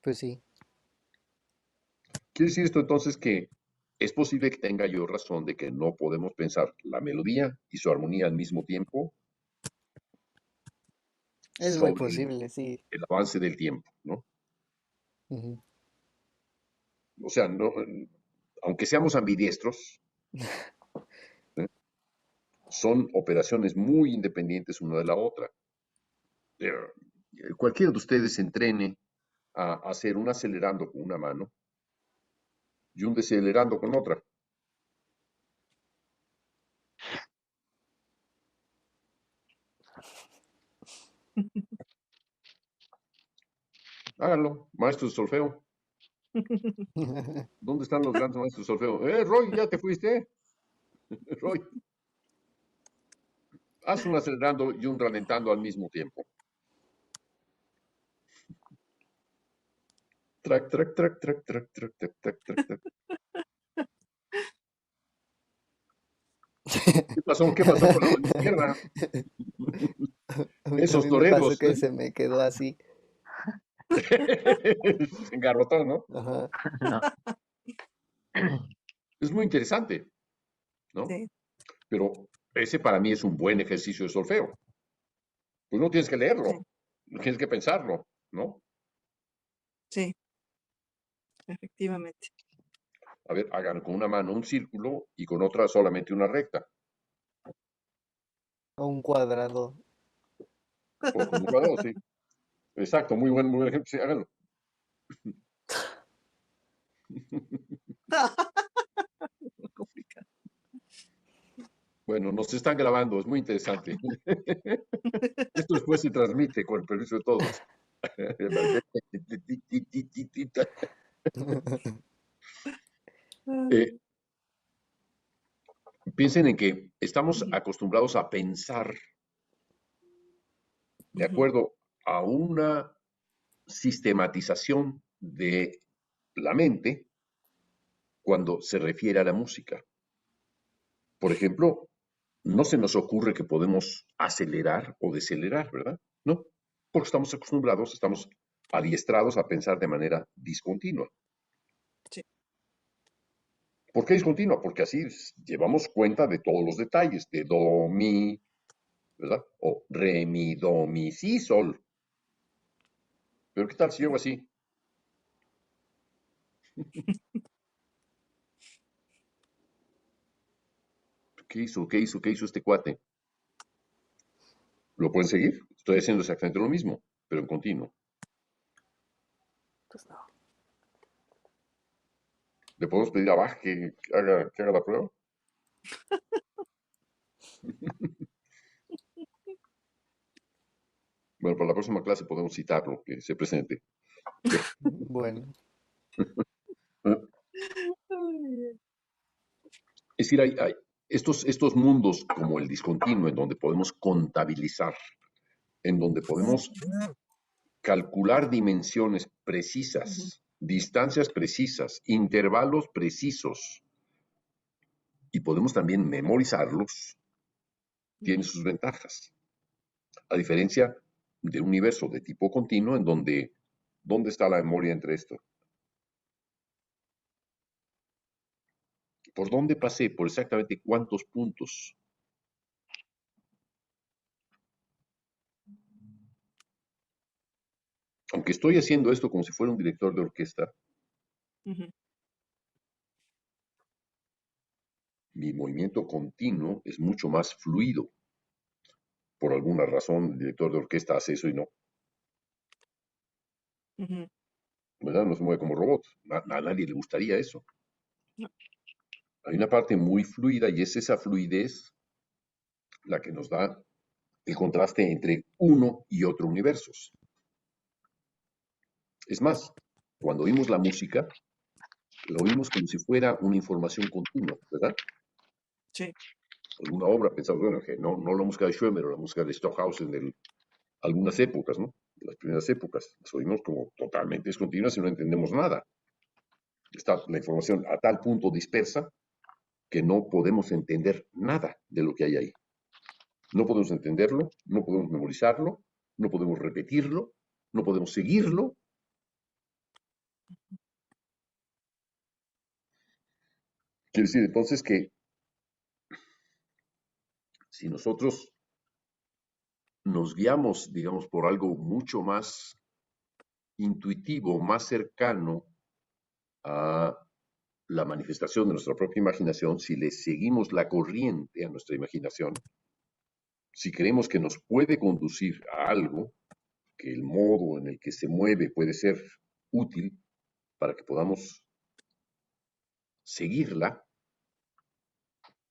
Pues sí, Quiere decir esto entonces que es posible que tenga yo razón de que no podemos pensar la melodía y su armonía al mismo tiempo es muy sobre posible, sí. el avance del tiempo, ¿no? Ujú. O sea, no, aunque seamos ambidiestros, ¿eh? Son operaciones muy independientes una de la otra. Cualquiera de ustedes se entrene a hacer un acelerando con una mano y un decelerando con otra. Háganlo, maestros de solfeo. ¿Dónde están los grandes maestros de solfeo? Roy, ya te fuiste. Roy, haz un acelerando y un ralentando al mismo tiempo. Track, track, track, track, track, track, track, track, track, track. ¿Qué pasó con la mano izquierda? A mí Esos también me pasó toreros. que se me quedó así. Se engarrotó, ¿no? Ajá. No. Es muy interesante, ¿no? Sí, Pero ese para mí es un buen ejercicio de solfeo. Pues no tienes que sí, leerlo, no tienes que pensarlo, ¿no? sí, efectivamente. A ver, hagan con una mano un círculo y con otra solamente una recta. O un cuadrado. O con un cuadrado, sí. Exacto, muy buen ejemplo. Sí, háganlo. Muy complicado. Bueno, nos están grabando, es muy interesante. Esto después se transmite con el permiso de todos. Eh, Ay, Piensen en que estamos ujú, acostumbrados a pensar de ujú, acuerdo a una sistematización de la mente cuando se refiere a la música. Por ejemplo, no se nos ocurre que podemos acelerar o decelerar, ¿verdad? No, porque estamos acostumbrados, estamos adiestrados a pensar de manera discontinua. sí, ¿Por qué discontinua? Porque así llevamos cuenta de todos los detalles, de do, mi, ¿verdad? O re, mi, do, mi, si, sol. Pero ¿qué tal si yo hago así? ¿Qué hizo? ¿Qué hizo? ¿Qué hizo este cuate? ¿Lo pueden seguir? Estoy haciendo exactamente lo mismo, pero en continuo. Pues no. ¿Le podemos pedir a Bach que haga la prueba? Bueno, para la próxima clase podemos citarlo, que se presente. Bueno, ay, Es decir, hay estos mundos como el discontinuo, en donde podemos contabilizar, en donde podemos calcular dimensiones ujú, precisas, distancias precisas, intervalos precisos, y podemos también memorizarlos, tiene ujú. sus ventajas. A diferencia de un universo de tipo continuo, en donde, ¿dónde está la memoria entre esto? ¿Por dónde pasé? ¿Por exactamente cuántos puntos? Aunque estoy haciendo esto como si fuera un director de orquesta, Ujú, mi movimiento continuo es mucho más fluido. Por alguna razón, el director de orquesta hace eso y no, ujú. ¿verdad? No se mueve como robot. A nadie le gustaría eso. No, Hay una parte muy fluida y es esa fluidez la que nos da el contraste entre uno y otro universos. Es más, cuando oímos la música, la oímos como si fuera una información continua, ¿verdad? sí, Alguna obra, pensamos, bueno, que no la música de Schoenberg o la música de Stockhausen de algunas épocas, ¿no? De las primeras épocas, las oímos como totalmente discontinuas y no entendemos nada. Está la información a tal punto dispersa que no podemos entender nada de lo que hay ahí. No podemos entenderlo, no podemos memorizarlo, no podemos repetirlo, no podemos seguirlo, Quiere decir entonces que si nosotros nos guiamos, digamos, por algo mucho más intuitivo, más cercano a la manifestación de nuestra propia imaginación, si le seguimos la corriente a nuestra imaginación, si creemos que nos puede conducir a algo, que el modo en el que se mueve puede ser útil para que podamos seguirla,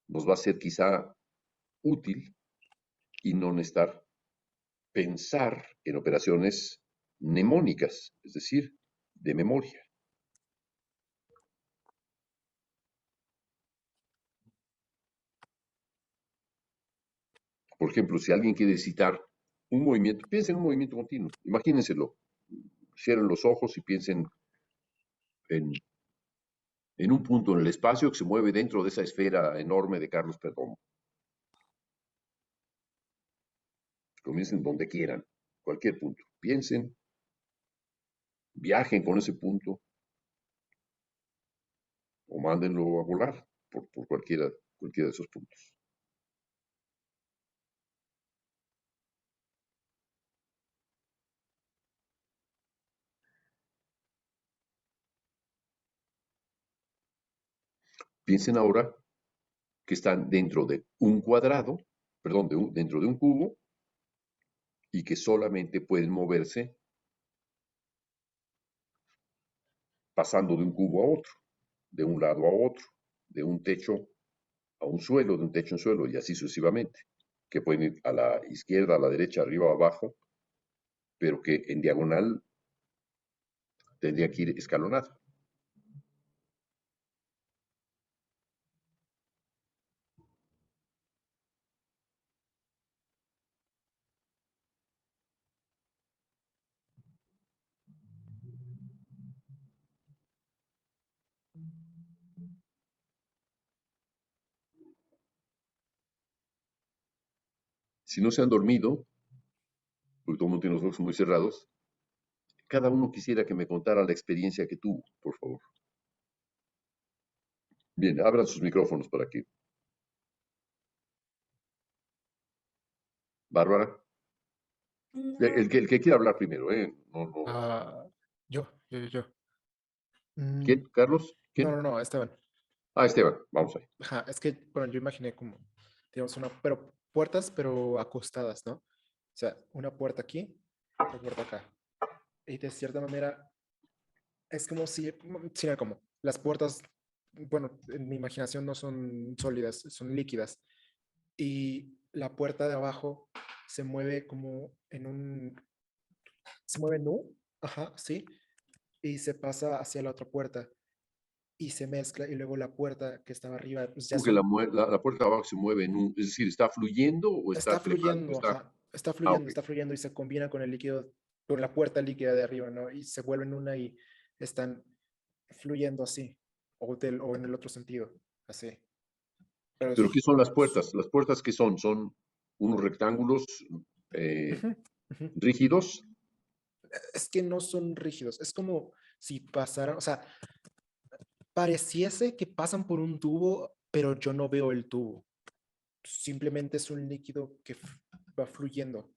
nos va a ser quizá útil y no necesitar pensar en operaciones mnemónicas, es decir, de memoria. Por ejemplo, si alguien quiere citar un movimiento, piensen en un movimiento continuo, imagínenselo, cierren los ojos y piensen en, en un punto en el espacio que se mueve dentro de esa esfera enorme de Carlos Perdomo. Comiencen donde quieran, cualquier punto. Piensen, viajen con ese punto o mándenlo a volar por cualquiera de esos puntos. Piensen ahora que están dentro de un cuadrado, perdón, dentro de un cubo y que solamente pueden moverse pasando de un cubo a otro, de un lado a otro, de un techo a un suelo, de un techo a un suelo y así sucesivamente, que pueden ir a la izquierda, a la derecha, arriba, abajo, pero que en diagonal tendría que ir escalonado. Si no se han dormido, porque todo el mundo tiene los ojos muy cerrados, cada uno quisiera que me contara la experiencia que tuvo, por favor. Bien, abran sus micrófonos para aquí. Bárbara, el que quiera hablar primero, ¿eh? No, no. Ah, yo. Mm, ¿Quién? ¿Carlos? no, ¿Quién? no, no, Esteban. Ah, Esteban, vamos ahí. Ajá, es que, bueno, yo imaginé como, digamos, pero puertas, pero acostadas, ¿no? O sea, una puerta aquí, otra puerta acá. Y de cierta manera, es como si, sí, era como, las puertas, bueno, en mi imaginación no son sólidas, son líquidas. Y la puerta de abajo se mueve como se mueve en U, ajá, sí, y se pasa hacia la otra puerta y se mezcla y luego la puerta que estaba arriba, pues ya Como que son, la puerta de abajo se mueve en un, es decir, ¿está fluyendo o está está flejando? fluyendo, Está, ajá, ok, está fluyendo y se combina con el líquido, con la puerta líquida de arriba, ¿no? Y se vuelven una y están fluyendo así, o en el otro sentido, así. Pero pero ¿qué es, son las puertas? ¿Las puertas qué son? ¿Son unos rectángulos eh, ujú, ujú. rígidos? Es que no son rígidos, es como si pasaran, o sea, pareciese que pasan por un tubo, pero yo no veo el tubo. Simplemente es un líquido que va fluyendo.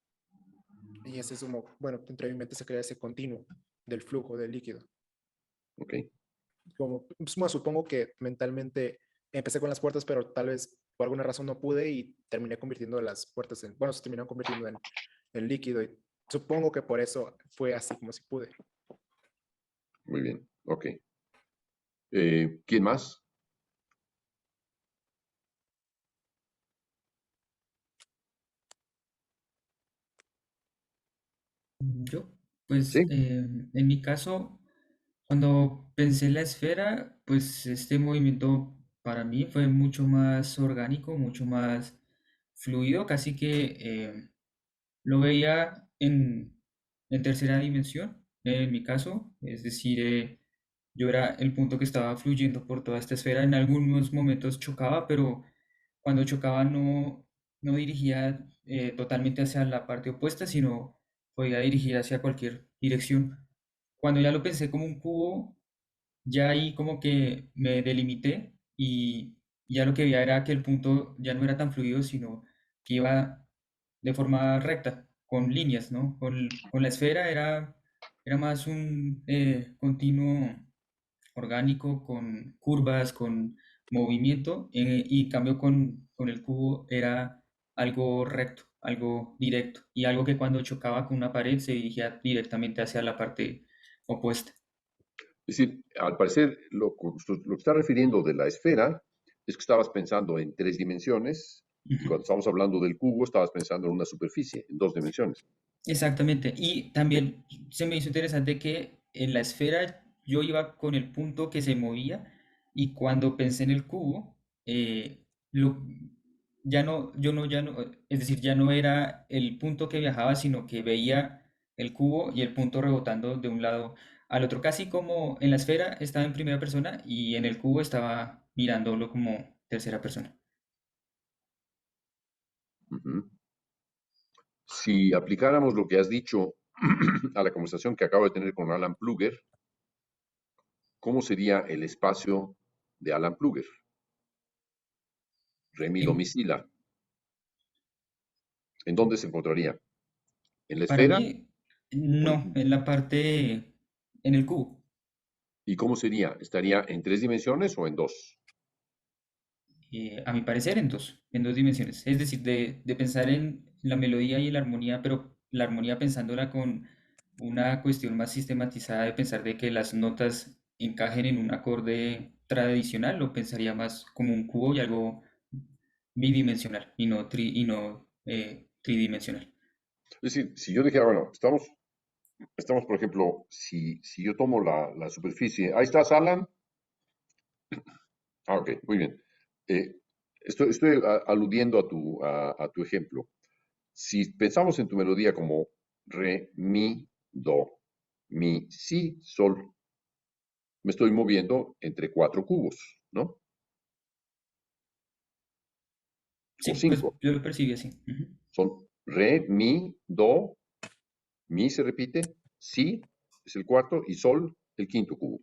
Y ese es como, bueno, dentro de mi mente se crea ese continuo del flujo del líquido. Ok, Como, pues, bueno, supongo que mentalmente empecé con las puertas, pero tal vez por alguna razón no pude y terminé convirtiendo las puertas en, bueno, se terminaron convirtiendo en líquido. Y supongo que por eso fue así como si pude. muy bien, ok. ¿Quién más? Yo, pues Sí, en mi caso, cuando pensé en la esfera, pues este movimiento para mí fue mucho más orgánico, mucho más fluido, casi que lo veía en tercera dimensión, en mi caso, es decir, yo era el punto que estaba fluyendo por toda esta esfera. En algunos momentos chocaba, pero cuando chocaba no dirigía totalmente hacia la parte opuesta, sino podía dirigir hacia cualquier dirección. cuando ya lo pensé como un cubo, ya ahí como que me delimité y ya lo que veía era que el punto ya no era tan fluido, sino que iba de forma recta, con líneas, ¿no? Con la esfera era más un continuo orgánico, con curvas, con movimiento, y en cambio con el cubo era algo recto, algo directo, y algo que cuando chocaba con una pared se dirigía directamente hacia la parte opuesta. Es decir, al parecer, lo que está refiriendo de la esfera es que estabas pensando en 3 dimensiones y Ujú. cuando estamos hablando del cubo estabas pensando en una superficie, en 2 dimensiones. Exactamente. Y también se me hizo interesante que en la esfera yo iba con el punto que se movía y cuando pensé en el cubo, lo, ya no, es decir, ya no era el punto que viajaba, sino que veía el cubo y el punto rebotando de un lado al otro, casi como en la esfera estaba en primera persona y en el cubo estaba mirándolo como tercera persona. Ujú. Si aplicáramos lo que has dicho a la conversación que acabo de tener con Alan Pluger, ¿cómo sería el espacio de Alan Pluger? Remi En- domicila. ¿En dónde se encontraría? ¿En la para esfera mí, o en el no, cubo? en la parte, en el cubo. ¿Y cómo sería? ¿Estaría en 3 dimensiones o en 2? A mi parecer, en dos dimensiones. Es decir, de pensar en la melodía y la armonía, pero la armonía pensándola con una cuestión más sistematizada de pensar de que las notas encajen en un acorde tradicional, lo pensaría más como un cubo y algo bidimensional y no tridimensional. Es decir, si yo dijera, bueno, estamos por ejemplo, si yo tomo la superficie, ahí estás, Alan. Ah, ok, muy bien. Eh, estoy aludiendo a tu ejemplo. Si pensamos en tu melodía como re, mi, do, mi, si, sol, me estoy moviendo entre 4 cubos, ¿no? O Sí, pues 5. yo lo percibí así. Ujú. Son re, mi, do, mi se repite, si es el cuarto y sol el quinto cubo.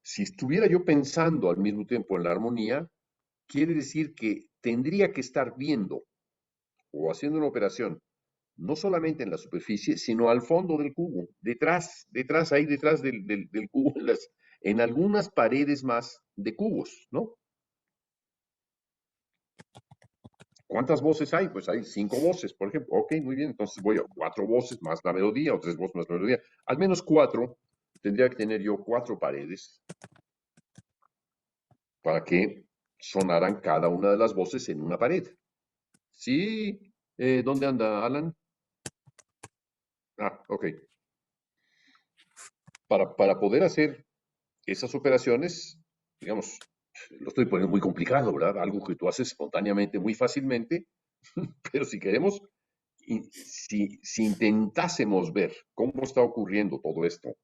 Si estuviera yo pensando al mismo tiempo en la armonía, quiere decir que tendría que estar viendo o haciendo una operación no solamente en la superficie, sino al fondo del cubo, detrás, ahí detrás del cubo, en algunas paredes más de cubos, ¿no? ¿Cuántas voces hay? Pues hay 5 voces, por ejemplo. Ok, muy bien, entonces voy a 4 voces más la melodía o 3 voces más la melodía. Al menos 4, tendría que tener yo 4 paredes para que sonaran cada una de las voces en una pared. Sí, ¿dónde anda Alan? Ah, ok. Para poder hacer esas operaciones, digamos, lo estoy poniendo muy complicado, ¿verdad? Algo que tú haces espontáneamente, muy fácilmente, pero si queremos, si intentásemos ver cómo está ocurriendo todo esto,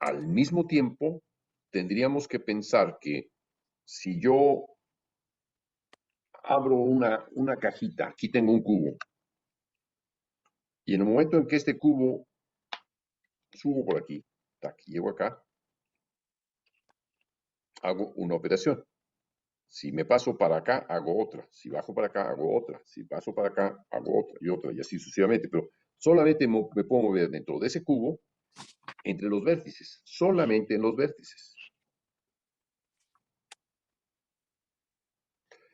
al mismo tiempo, tendríamos que pensar que si yo abro una cajita, aquí tengo un cubo, y en el momento en que este cubo subo por aquí, llego acá, hago una operación. Si me paso para acá, hago otra. Si bajo para acá, hago otra. Si paso para acá, hago otra y otra, y así sucesivamente. Pero solamente me puedo mover dentro de ese cubo entre los vértices, solamente en los vértices.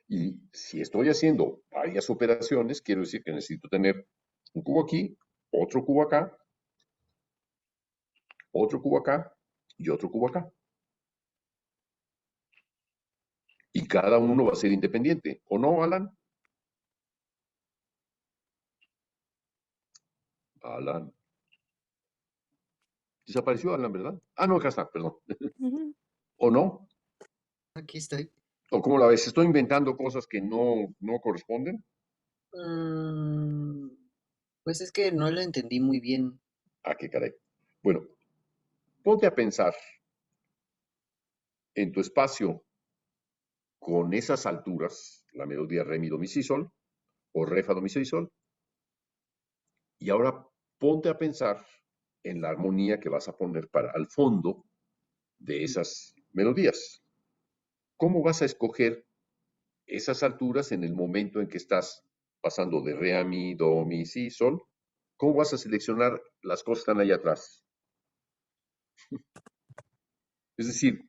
Y si estoy haciendo varias operaciones, quiero decir que necesito tener un cubo aquí, otro cubo acá, otro cubo acá y otro cubo acá. Y cada uno va a ser independiente. ¿O no, Alan? Alan. Desapareció Alan, ¿verdad? Ah, no, acá está, perdón. Ujú. ¿O no? Aquí estoy. ¿O cómo la ves? ¿Estoy inventando cosas que no corresponden? Mm, pues es que no lo entendí muy bien. Ah, qué caray. Bueno, ponte a pensar en tu espacio con esas alturas, la melodía re, mi, do, mi, si, sol, o re, fa, do, mi, si, sol, y ahora ponte a pensar en la armonía que vas a poner para al fondo de esas melodías. ¿Cómo vas a escoger esas alturas en el momento en que estás pasando de re a mi, do, mi, si, sol? ¿Cómo vas a seleccionar las cosas que están ahí atrás? Es decir,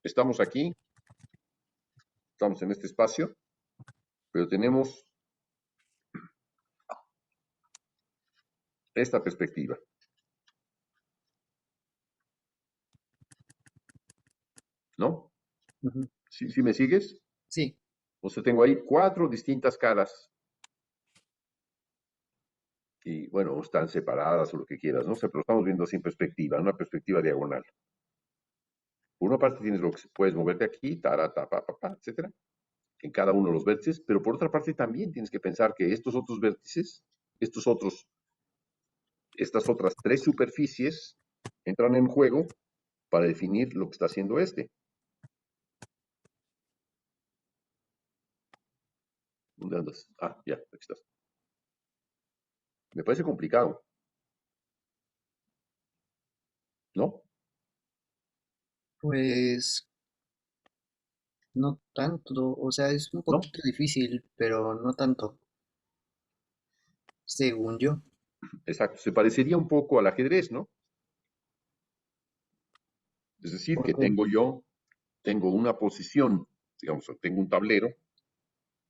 estamos aquí, estamos en este espacio, pero tenemos esta perspectiva, ¿no? Ujú. ¿Sí me sigues? Sí. O sea, tengo ahí 4 distintas caras y, bueno, están separadas o lo que quieras, ¿no? O sea, pero estamos viendo así en perspectiva, una perspectiva diagonal. Por una parte tienes lo que puedes moverte aquí, tarata, pa, pa, pa, etcétera, en cada uno de los vértices, pero por otra parte también tienes que pensar que estos otros vértices, estas otras 3 superficies entran en juego para definir lo que está haciendo este. ¿Dónde andas? Ah, ya, aquí estás. Me parece complicado, ¿no? Pues no tanto. O sea, es un ¿No? poquito difícil, pero no tanto, según yo. Exacto. Se parecería un poco al ajedrez, ¿no? Es decir, que Porque, tengo una posición, digamos, tengo un tablero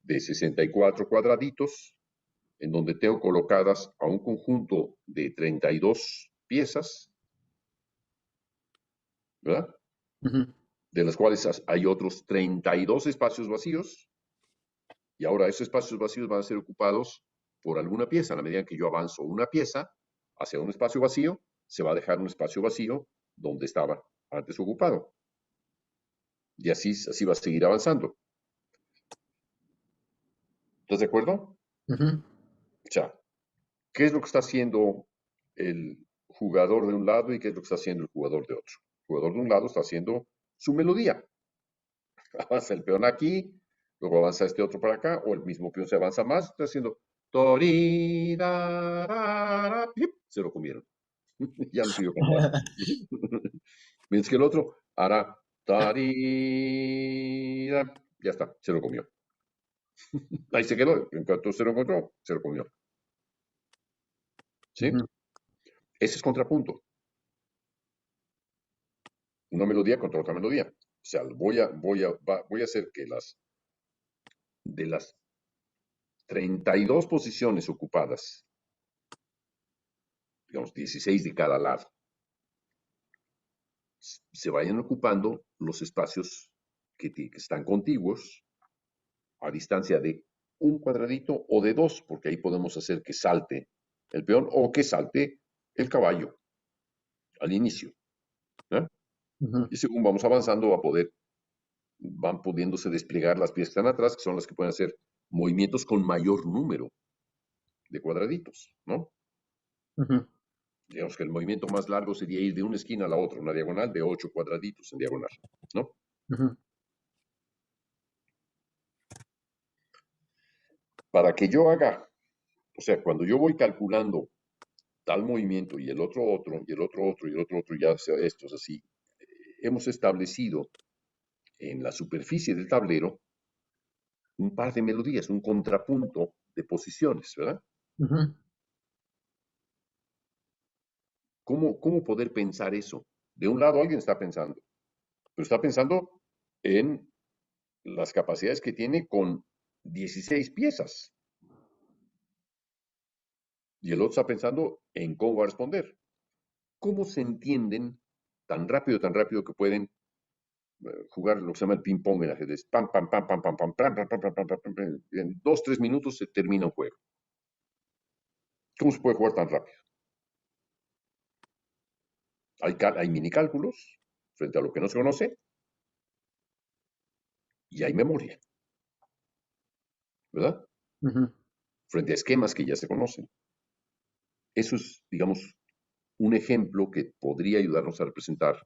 de 64 cuadraditos en donde tengo colocadas a un conjunto de 32 piezas, ¿verdad? ujú, De las cuales hay otros 32 espacios vacíos, y ahora esos espacios vacíos van a ser ocupados por alguna pieza. A la medida que yo avanzo una pieza hacia un espacio vacío, se va a dejar un espacio vacío donde estaba antes ocupado. Y así va a seguir avanzando. ¿Estás de acuerdo? ujú, O sea, ¿qué es lo que está haciendo el jugador de un lado y qué es lo que está haciendo el jugador de otro? El jugador de un lado está haciendo su melodía. Avanza el peón aquí, luego avanza este otro para acá, o el mismo peón se avanza más, está haciendo tori, da, ra, ra, pip, se lo comieron. Ya no sirvió cantar. Mientras que el otro hará tari, da, ya está, se lo comió. Ahí se quedó, en cuanto se lo encontró, se lo comió. ¿Sí? ujú. Ese es contrapunto. Una melodía contra otra melodía. O sea, voy a hacer que de las 32 posiciones ocupadas, digamos 16 de cada lado, se vayan ocupando los espacios que están contiguos a distancia de un cuadradito o de dos, porque ahí podemos hacer que salte el peón o que salte el caballo al inicio, ¿eh? Ujú, Y según vamos avanzando, van pudiéndose desplegar las piezas que están atrás, que son las que pueden hacer movimientos con mayor número de cuadraditos, ¿no? ujú, Digamos que el movimiento más largo sería ir de una esquina a la otra, una diagonal de 8 cuadraditos en diagonal, ¿no? ujú, Para que yo haga, o sea, cuando yo voy calculando tal movimiento y el otro, y el otro, y el otro, y ya sea estos así, hemos establecido en la superficie del tablero un par de melodías, un contrapunto de posiciones, ¿verdad? ujú, ¿Cómo poder pensar eso? De un lado alguien está pensando, pero está pensando en las capacidades que tiene con 16 piezas. Y el otro está pensando en cómo va a responder. ¿Cómo se entienden tan rápido que pueden jugar lo que se llama el ping-pong en ajedrez? Pam, pam, pam, pam, pam, pam, pam, pam, pam, pam, pam, pam, pam. En 2, 3 minutos se termina un juego. ¿Cómo se puede jugar tan rápido? Hay mini cálculos frente a lo que no se conoce y hay memoria, ¿verdad? ujú. Frente a esquemas que ya se conocen. Eso es, digamos, un ejemplo que podría ayudarnos a representar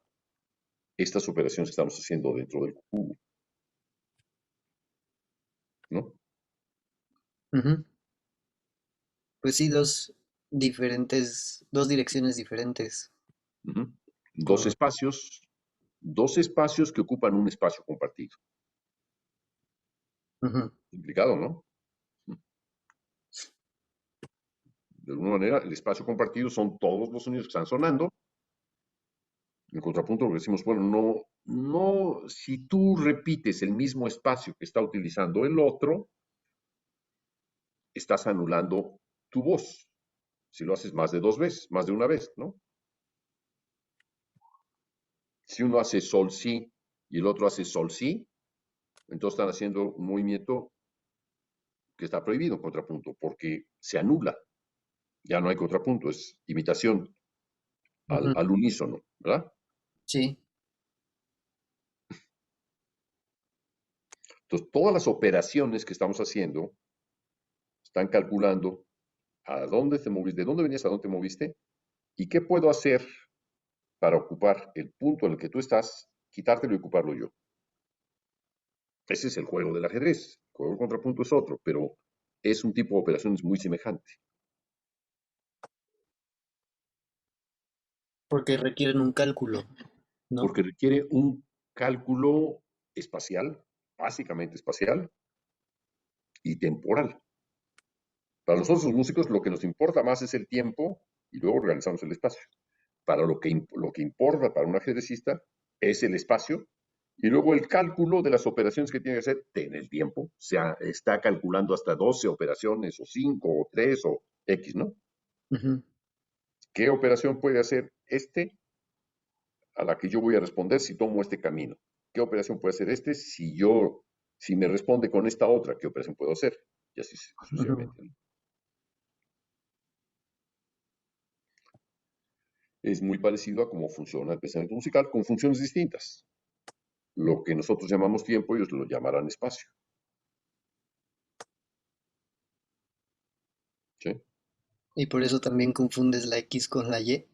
estas operaciones que estamos haciendo dentro del cubo, ¿no? Ujú. Pues sí, dos. dos direcciones diferentes. Ujú. Correcto. Dos espacios que ocupan un espacio compartido. Ujú, Complicado, ¿no? De alguna manera, el espacio compartido son todos los sonidos que están sonando. En contrapunto, lo que decimos, bueno, no, si tú repites el mismo espacio que está utilizando el otro, estás anulando tu voz. Si lo haces más de dos veces, más de una vez, ¿no? Si uno hace sol, si, y el otro hace sol, si, entonces están haciendo un movimiento que está prohibido en contrapunto, porque se anula. Ya no hay contrapunto, es imitación ujú. al unísono, ¿verdad? Sí. Entonces, todas las operaciones que estamos haciendo están calculando a dónde te moviste, de dónde venías, a dónde te moviste, y qué puedo hacer para ocupar el punto en el que tú estás, quitártelo y ocuparlo yo. Ese es el juego del ajedrez. El juego del contrapunto es otro, pero es un tipo de operaciones muy semejante, Porque requieren un cálculo, ¿no? porque requiere un cálculo espacial, básicamente espacial, y temporal. Para nosotros los músicos lo que nos importa más es el tiempo y luego organizamos el espacio. Para lo que importa para un ajedrecista es el espacio y luego el cálculo de las operaciones que tiene que hacer en el tiempo. O sea, está calculando hasta 12 operaciones o 5 o 3 o X, ¿no? Ujú, ¿Qué operación puede hacer a la que yo voy a responder si tomo este camino? ¿Qué operación puede hacer si me responde con esta otra, qué operación puedo hacer? Y así ujú. sucesivamente, ¿no? Es muy parecido a cómo funciona el pensamiento musical con funciones distintas. Lo que nosotros llamamos tiempo, ellos lo llamarán espacio. ¿Sí? Y por eso también confundes la X con la Y.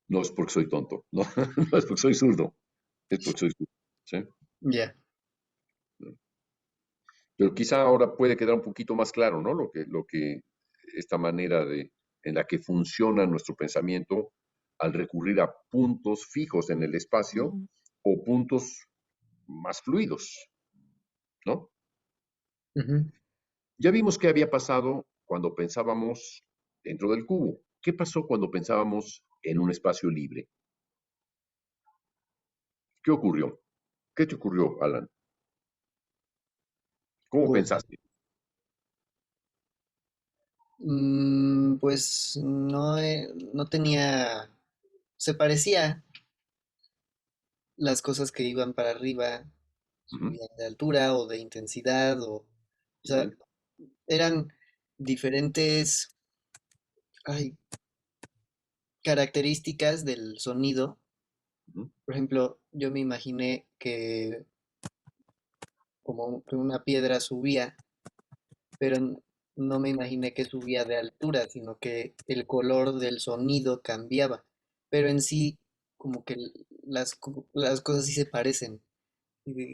No es porque soy tonto, no, no es porque soy zurdo, es porque soy zurdo. ¿Sí? Ya. Pero quizá ahora puede quedar un poquito más claro, ¿no? Lo que esta manera en la que funciona nuestro pensamiento al recurrir a puntos fijos en el espacio Ujú. o puntos más fluidos, ¿no? Ujú. Ya vimos qué había pasado cuando pensábamos dentro del cubo. ¿Qué pasó cuando pensábamos en un espacio libre? ¿Qué ocurrió? ¿Qué te ocurrió, Alan? ¿Cómo Pues, pensaste? pues no tenía, se parecía las cosas que iban para arriba, Ujú, subían de altura o de intensidad, o sea, ujú, eran diferentes, ay, características del sonido. ujú, Por ejemplo, yo me imaginé que como que una piedra subía, pero no me imaginé que subía de altura, sino que el color del sonido cambiaba. Pero en sí, como que las cosas sí se parecen.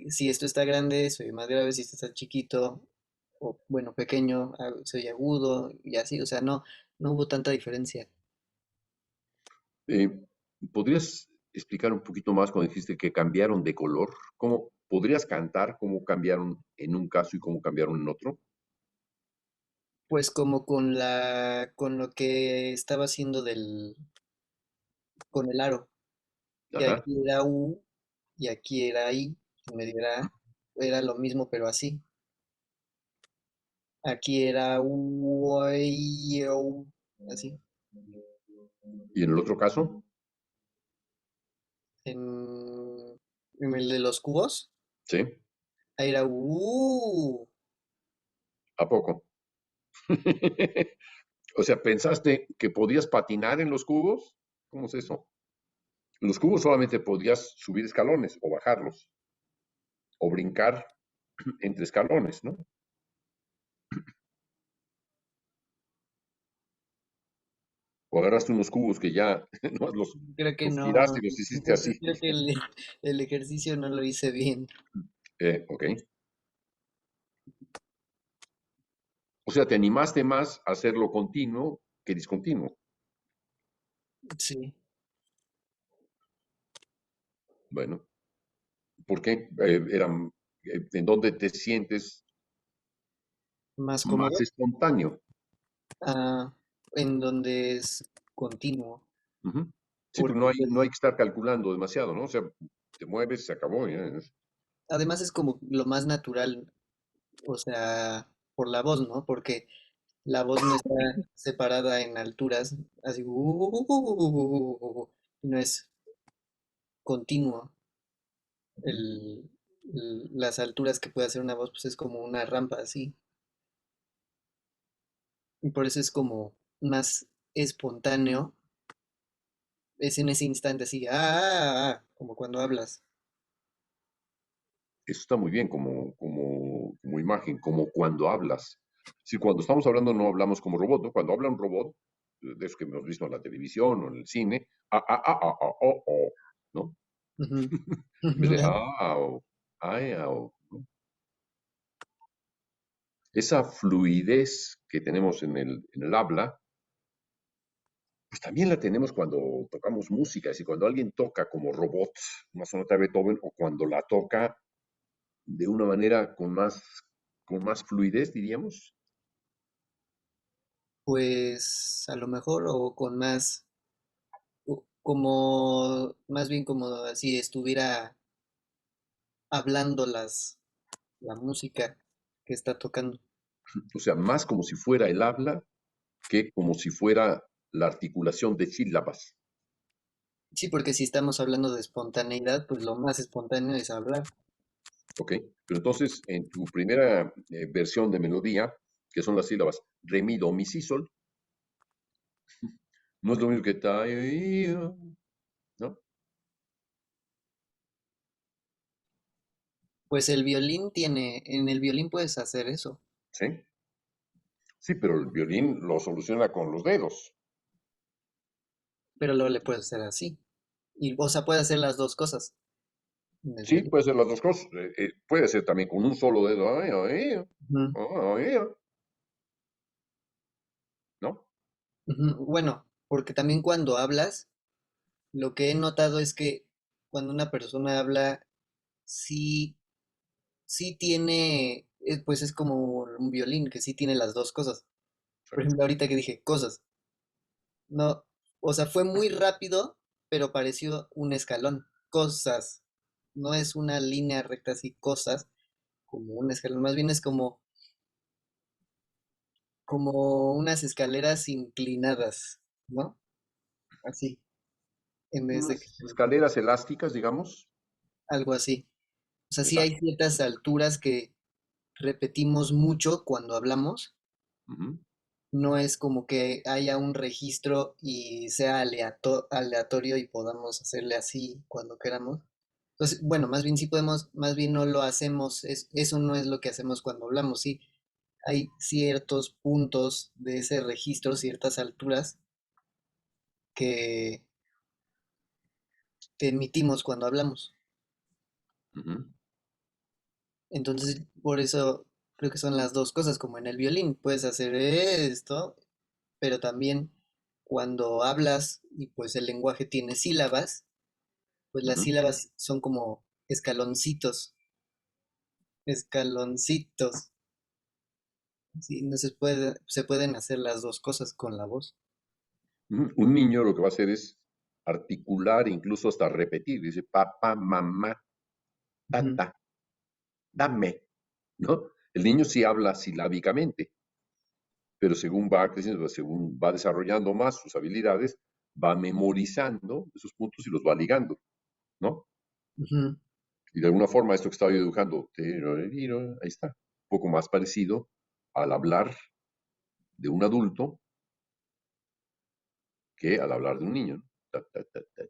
Si esto está grande, se oye más grave, si esto está chiquito, o bueno, pequeño, se oye agudo, y así, o sea, no hubo tanta diferencia. Eh, ¿Podrías explicar un poquito más cuando dijiste que cambiaron de color? ¿Cómo podrías cantar cómo cambiaron en un caso y cómo cambiaron en otro? Pues como con lo que estaba haciendo con el aro, que Ajá. aquí era U y aquí era I, en medio era lo mismo, pero así. Aquí era U, I, O, así. ¿Y en el otro caso? En el de los cubos, Sí. ahí era U. ¿A poco? O sea, ¿pensaste que podías patinar en los cubos? ¿Cómo es eso? En los cubos solamente podías subir escalones o bajarlos, o brincar entre escalones, ¿no? O agarraste unos cubos que ya no, Creo que los no, giraste y los hiciste así. creo que el ejercicio no lo hice bien. Ok. O sea, te animaste más a hacerlo continuo que discontinuo. Sí, Bueno, ¿por qué? ¿En dónde te sientes más más cómodo, espontáneo? ah, en donde es continuo, Ujú. Sí, pues porque no pues, hay que estar calculando demasiado, ¿no? O sea, te mueves, se acabó. Ya. además es como lo más natural, o sea, por la voz, ¿no? Porque la voz no está separada en alturas, así, y no es continuo. Ujú. Las alturas que puede hacer una voz, pues es como una rampa así. Y por eso es como más espontáneo, es en ese instante así, como cuando hablas. Eso está muy bien como imagen, como cuando hablas. Si cuando estamos hablando no hablamos como robot, ¿no? Cuando habla un robot, de eso que hemos visto en la televisión o en el cine, oh, ¿no? Ujú. En vez de o, ¿no? Esa fluidez que tenemos en el habla, pues también la tenemos cuando tocamos música. Es decir, cuando alguien toca como robot una sonata de Beethoven o cuando la toca de una manera con más fluidez, diríamos. Pues a lo mejor o con más, como, más bien como si estuviera hablando la música que está tocando. O sea, más como si fuera el habla que como si fuera la articulación de sílabas. Sí, porque si estamos hablando de espontaneidad, pues lo más espontáneo es hablar. ¿Ok? Pero entonces, en tu primera versión de melodía, que son las sílabas re, mi, do, mi, si, sol, no es lo mismo que ta, ¿no? Pues el violín tiene, en el violín puedes hacer eso, ¿Sí? Sí, pero el violín lo soluciona con los dedos. pero luego le puedes hacer así. Y, o sea, puede hacer las dos cosas en el Sí, violín. puede ser las dos cosas. Puede ser también con un solo dedo. Ujú, ¿No? ujú. Bueno, porque también cuando hablas, lo que he notado es que cuando una persona habla, sí, sí tiene, pues es como un violín, que sí tiene las dos cosas. Por ejemplo, ahorita que dije cosas, no, o sea, fue muy rápido, pero pareció un escalón. Cosas, no es una línea recta así, cosas, como un escalón, más bien es como unas escaleras inclinadas, ¿no? Así, en vez de que Unas escaleras elásticas, digamos. algo así. O sea, sí hay Exacto. ciertas alturas que repetimos mucho cuando hablamos. Ujú. No es como que haya un registro y sea aleatorio y podamos hacerle así cuando queramos. Entonces, bueno, más bien sí podemos, más bien no lo hacemos, eso no es lo que hacemos cuando hablamos, sí. Hay ciertos puntos de ese registro, ciertas alturas que emitimos cuando hablamos. Ujú. Entonces, por eso creo que son las dos cosas, como en el violín, puedes hacer esto, pero también cuando hablas y pues el lenguaje tiene sílabas, pues las Ujú. sílabas son como escaloncitos, escaloncitos. Sí, entonces se pueden hacer las dos cosas con la voz. Ujú. Un niño lo que va a hacer es articular, incluso hasta repetir. Dice papá, mamá, Ujú, tata, dame, ¿no? El niño sí habla silábicamente, pero según va creciendo, según va desarrollando más sus habilidades, va memorizando esos puntos y los va ligando, ¿no? ujú, Y de alguna forma esto que estaba yo dibujando, ahí está, un poco más parecido al hablar de un adulto que al hablar de un niño, ¿no?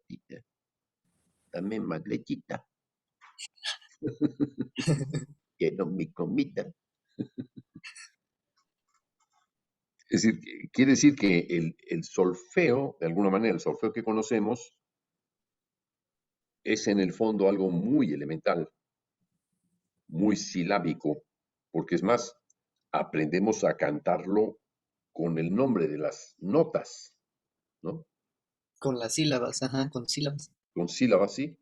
Tita, dame más lechita, quiero mi comida. Es decir, quiere decir que el solfeo, de alguna manera, el solfeo que conocemos es en el fondo algo muy elemental, muy silábico, porque es más, aprendemos a cantarlo con el nombre de las notas, ¿no? Con las sílabas, ajá, con sílabas. Con sílabas, sí.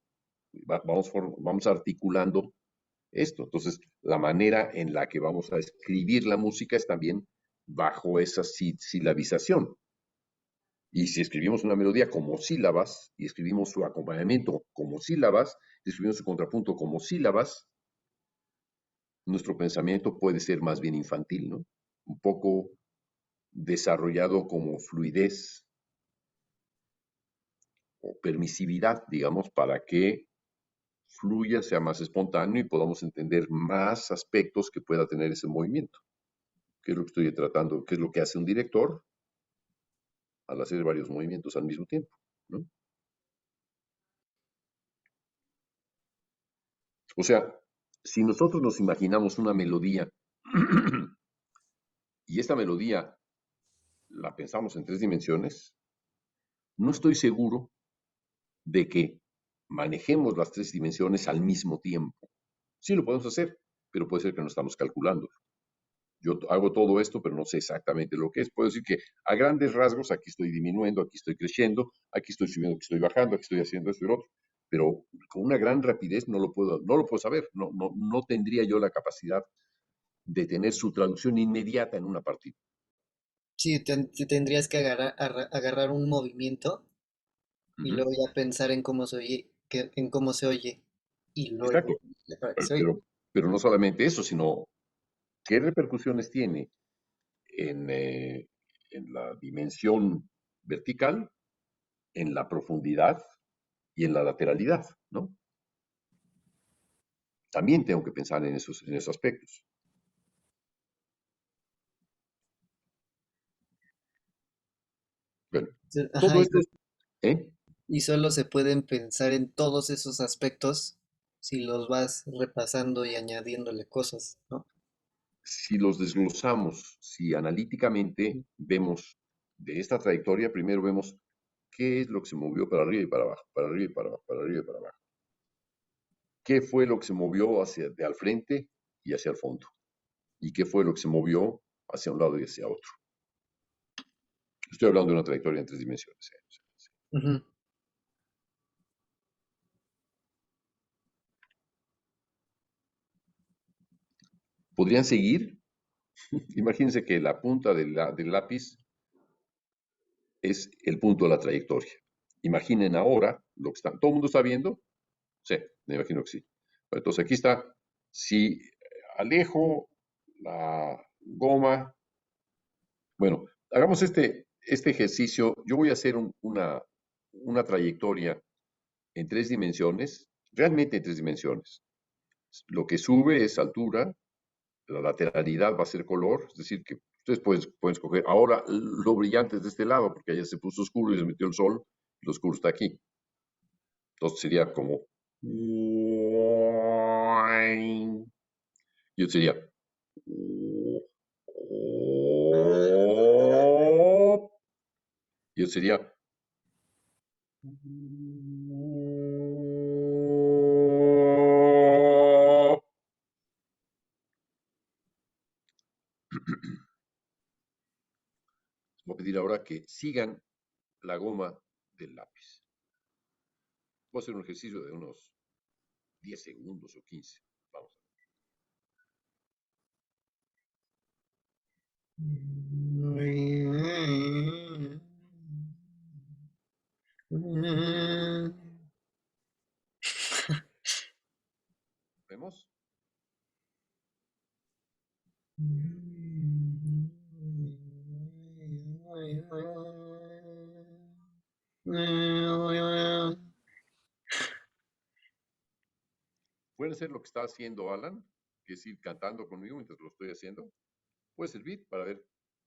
Vamos articulando esto. Entonces, la manera en la que vamos a escribir la música es también bajo esa silabización. Y si escribimos una melodía como sílabas, y escribimos su acompañamiento como sílabas, y escribimos su contrapunto como sílabas, nuestro pensamiento puede ser más bien infantil, ¿no? Un poco desarrollado como fluidez o permisividad, digamos, para que fluya, sea más espontáneo y podamos entender más aspectos que pueda tener ese movimiento. ¿Qué es lo que estoy tratando? ¿Qué es lo que hace un director al hacer varios movimientos al mismo tiempo? ¿No? O sea, si nosotros nos imaginamos una melodía y esta melodía la pensamos en 3 dimensiones, no estoy seguro de que manejemos las 3 dimensiones al mismo tiempo. Sí lo podemos hacer, pero puede ser que no estamos calculando. Yo hago todo esto, pero no sé exactamente lo que es. Puedo decir que a grandes rasgos, aquí estoy disminuyendo, aquí estoy creciendo, aquí estoy subiendo, aquí estoy bajando, aquí estoy haciendo esto y lo otro. Pero con una gran rapidez no lo puedo saber. No tendría yo la capacidad de tener su traducción inmediata en una partida. Sí, tendrías que agarrar un movimiento y Ujú. luego ya pensar en cómo se oye, en cómo se oye, y Exacto. luego para que se oiga. Pero no solamente eso, sino qué repercusiones tiene en, en la dimensión vertical, en la profundidad y en la lateralidad, ¿no? También tengo que pensar en esos aspectos. Bueno, Ajá, todo esto es, ¿eh? y solo se pueden pensar en todos esos aspectos si los vas repasando y añadiéndole cosas, ¿no? Si los desglosamos, si analíticamente vemos de esta trayectoria, primero vemos qué es lo que se movió para arriba y para abajo, para arriba y para abajo, para arriba y para abajo. ¿Qué fue lo que se movió de al frente y hacia el fondo? ¿Y qué fue lo que se movió hacia un lado y hacia otro? Estoy hablando de una trayectoria en 3 dimensiones. Ujú. ¿Podrían seguir? Imagínense que la punta del lápiz es el punto de la trayectoria. Imaginen ahora lo que está. ¿Todo el mundo está viendo? Sí, me imagino que sí. Bueno, entonces aquí está. Si alejo la goma, bueno, hagamos este ejercicio. Yo voy a hacer una trayectoria en 3 dimensiones, realmente en 3 dimensiones. Lo que sube es altura, la lateralidad va a ser color, es decir, que ustedes pueden escoger ahora lo brillante es de este lado, porque allá se puso oscuro y se metió el sol, lo oscuro está aquí. Entonces sería como... Yo sería... Yo sería... Voy a pedir ahora que sigan la goma del lápiz. Voy a hacer un ejercicio de unos 10 segundos o 15. Vamos. ¿Vemos? Pueden hacer lo que está haciendo Alan, que es ir cantando conmigo mientras lo estoy haciendo. Puede servir para ver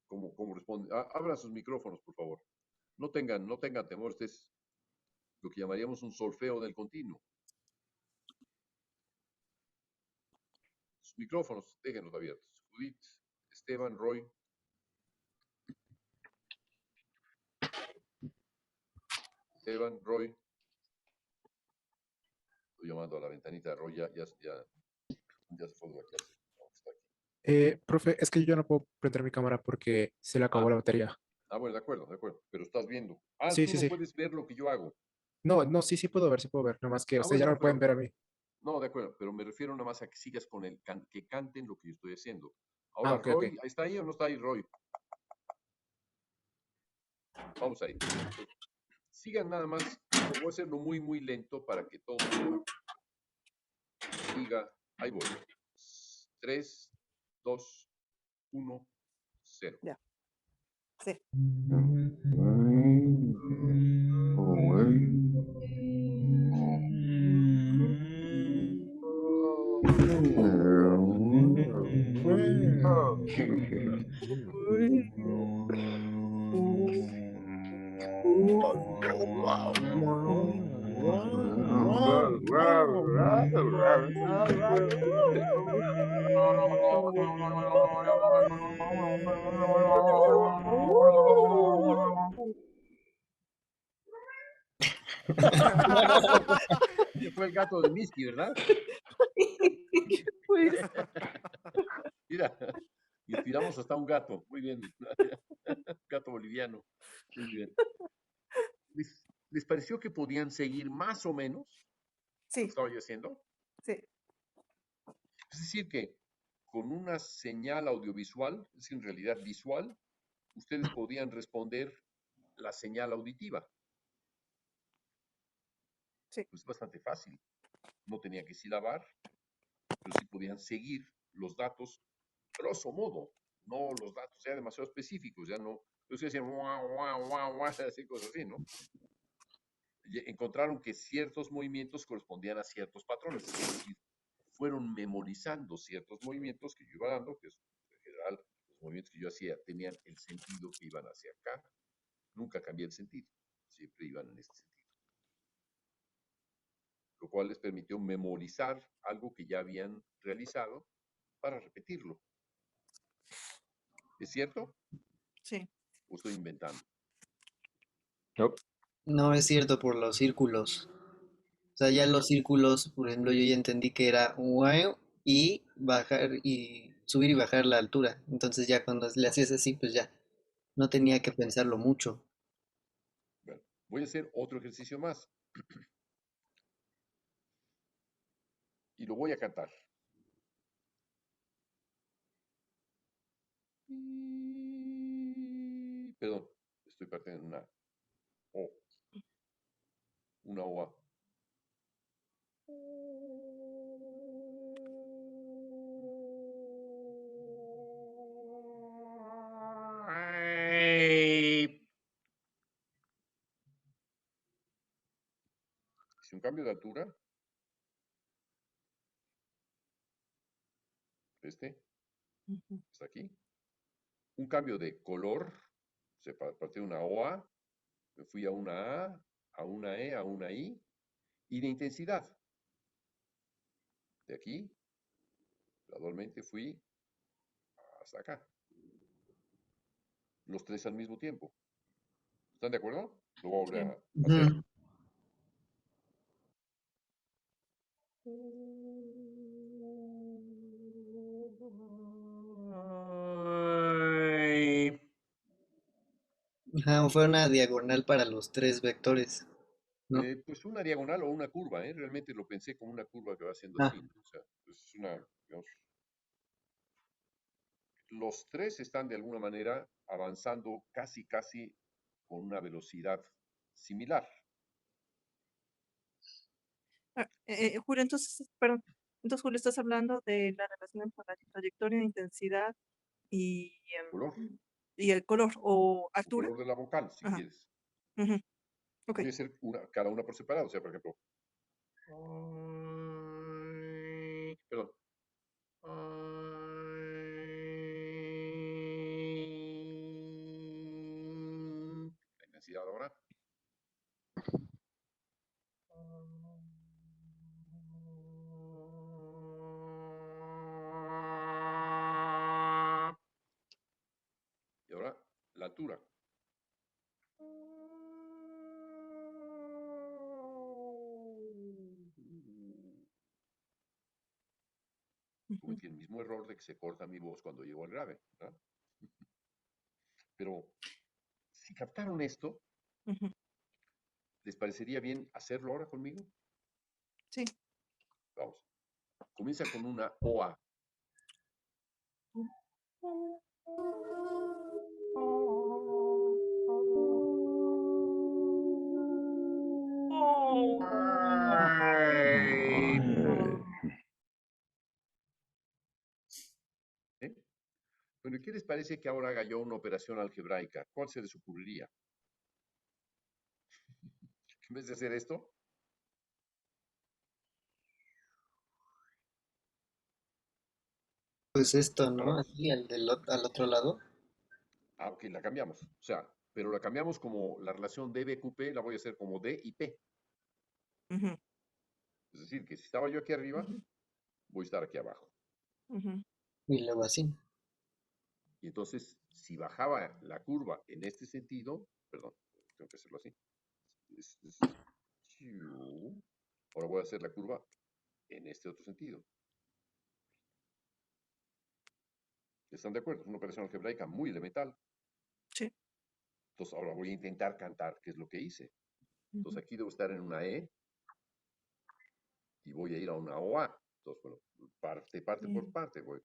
cómo responde. Abran sus micrófonos, por favor. No tengan temor. Este es lo que llamaríamos un solfeo del continuo. Sus micrófonos, déjenlos abiertos. Judith, Esteban, Roy. Esteban, Roy. Estoy llamando a la ventanita de Roy. Ya se fue de la clase. No, está aquí. Profe, es que yo no puedo prender mi cámara porque se le acabó la batería. Bueno, de acuerdo, pero estás viendo. Sí, Tú sí, no sí. puedes ver lo que yo hago. No, no, sí, sí puedo ver. Nomás que ustedes ya Bueno, no me pueden ver a mí. no, de acuerdo, pero me refiero nada más a que sigas con que canten lo que yo estoy haciendo. Ah, Ahora, ok, ok. Roy, ¿está ahí o no está ahí, Roy? Vamos ahí. Sigan nada más. Voy a hacerlo muy, muy lento para que todo el mundo diga. Ahí voy. 3, 2, 1, 0. Ya. Sí. Ese fue el gato de Misty, ¿verdad? Pues, Mira, inspiramos hasta un gato. Muy bien. Gato boliviano. Muy bien. ¿Les pareció que podían seguir más o menos lo que sí, estaba yo haciendo? sí, Es decir, que con una señal audiovisual, es decir, en realidad visual, ustedes podían responder la señal auditiva. sí. Pues es bastante fácil. No tenía que silabar, pero sí podían seguir los datos, grosso modo, no los datos ya demasiado específicos, ya no. Entonces decían, guau, guau, guau, guau, así, cosas así, ¿no? Y encontraron que ciertos movimientos correspondían a ciertos patrones, es decir, fueron memorizando ciertos movimientos que yo iba dando, que es, en general los movimientos que yo hacía tenían el sentido que iban hacia acá, nunca cambié el sentido, siempre iban en este sentido, lo cual les permitió memorizar algo que ya habían realizado para repetirlo. ¿Es cierto? Sí. ¿O estoy inventando? No es cierto por los círculos. O sea, ya los círculos, por ejemplo, yo ya entendí que era wow y bajar y subir y bajar la altura. Entonces ya cuando le hacías así, pues ya no tenía que pensarlo mucho. Bueno, voy a hacer otro ejercicio más y lo voy a cantar. Perdón, estoy partiendo una O, una OA. Hice un cambio de altura, este, Ujú. hasta aquí. Un cambio de color, se partió una OA, me fui a una A una E, a una I, y de intensidad. De aquí, gradualmente fui hasta acá. Los tres al mismo tiempo. ¿Están de acuerdo? Lo voy a volver Sí. a hacer. Ujú. Ajá, fue una diagonal para los tres vectores, ¿no? Pues una diagonal o una curva, ¿eh? Realmente lo pensé como una curva que va haciendo Ah, así, ¿no? O sea, es una, digamos, los tres están de alguna manera avanzando casi, casi con una velocidad similar. Julio, entonces, perdón. Entonces, Julio, estás hablando de la relación entre la trayectoria, intensidad y, Color, y el color o o altura. color de la vocal, si Ajá. quieres. Ujú. Ok. Voy a hacer cada una por separado. O sea, por ejemplo, perdón. La intensidad ahora. Y ahora la altura. Cometí el mismo error de que se corta mi voz cuando llego al grave, ¿verdad? Pero si captaron esto, Ujú. ¿les parecería bien hacerlo ahora conmigo? Sí. Vamos. Comienza con una OA. ¿Eh? Bueno, ¿y qué les parece que ahora haga yo una operación algebraica? ¿Cuál se les ocurriría? En vez de hacer esto, Pues esto, ¿no? vamos. Así, al otro lado. Ah, ok, la cambiamos. O sea, pero la cambiamos como la relación DB-QP, la voy a hacer como D y P. Ujú, Es decir, que si estaba yo aquí arriba, ujú, voy a estar aquí abajo. ujú. Y luego así. Y entonces, si bajaba la curva en este sentido, perdón, tengo que hacerlo así. Ahora voy a hacer la curva en este otro sentido. ¿Están de acuerdo? Es una operación algebraica muy elemental. Sí. Entonces, ahora voy a intentar cantar, que es lo que hice. Ujú. Entonces, aquí debo estar en una E y voy a ir a una OA. Entonces, bueno, parte por Mm, parte voy.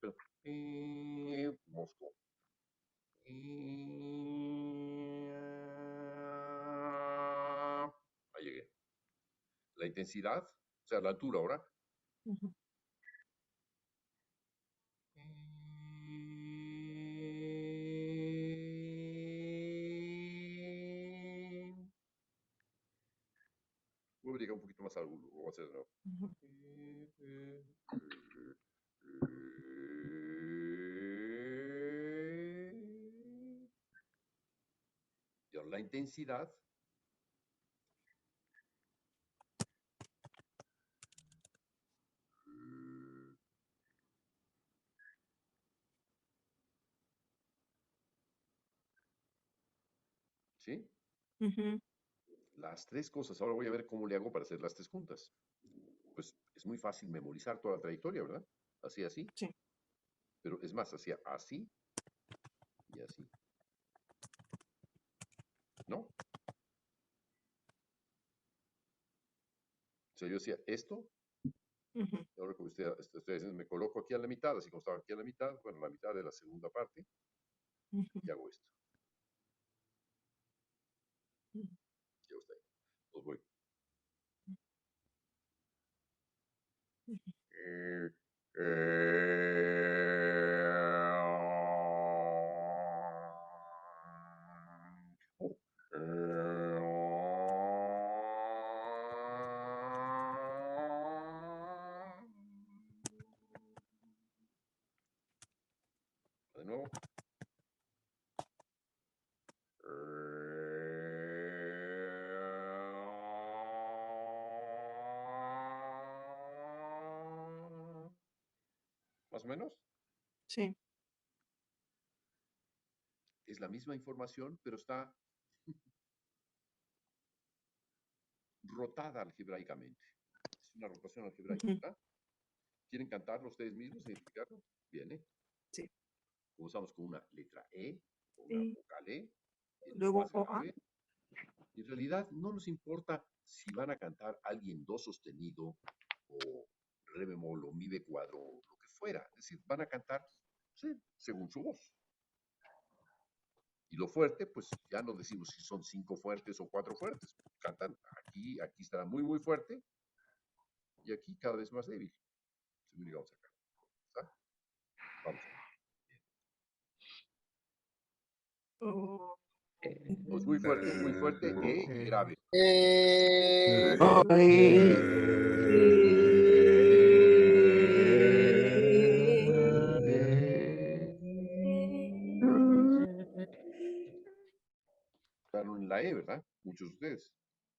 Pero, Moscú. Ahí llegué. La intensidad, o sea, la altura ahora. ujú. Voy a llegar un poquito más al lo voy a hacer de nuevo. Ujú. Y ahora la intensidad. ¿Sí? Ujú. Las tres cosas. Ahora voy a ver cómo le hago para hacer las tres juntas. Pues es muy fácil memorizar toda la trayectoria, ¿verdad? Así, así. Sí. Pero es más, hacía así y así. ¿No? O sea, yo hacía esto. Ujú. Ahora que estoy diciendo, me coloco aquí a la mitad, así como estaba aquí a la mitad, bueno, la mitad de la segunda parte, Ujú. y hago esto. Ujú. Ya está ahí. Entonces voy. Eh, oh, de nuevo. Más o menos. Sí. Es la misma información, pero está rotada algebraicamente. Es una rotación algebraica, Ujú. ¿verdad? ¿Quieren cantarlo ustedes mismos, identificarlo? Bien, ¿eh? Sí. Comenzamos con una letra E, con una Y vocal E, en lo luego más OA. grave. En realidad no nos importa si van a cantar alguien do sostenido o re bemol o mi de cuadro o lo que fuera. Es decir, van a cantar sí, según su voz. Y lo fuerte, pues ya no decimos si son 5 fuertes o 4 fuertes. Cantan aquí estará muy, muy fuerte y aquí cada vez más débil. Según llegamos acá. ¿Está? Vamos a ver. O- Pues muy fuerte, E y grave. Ay. Claro, en la E, ¿verdad? Muchos de ustedes.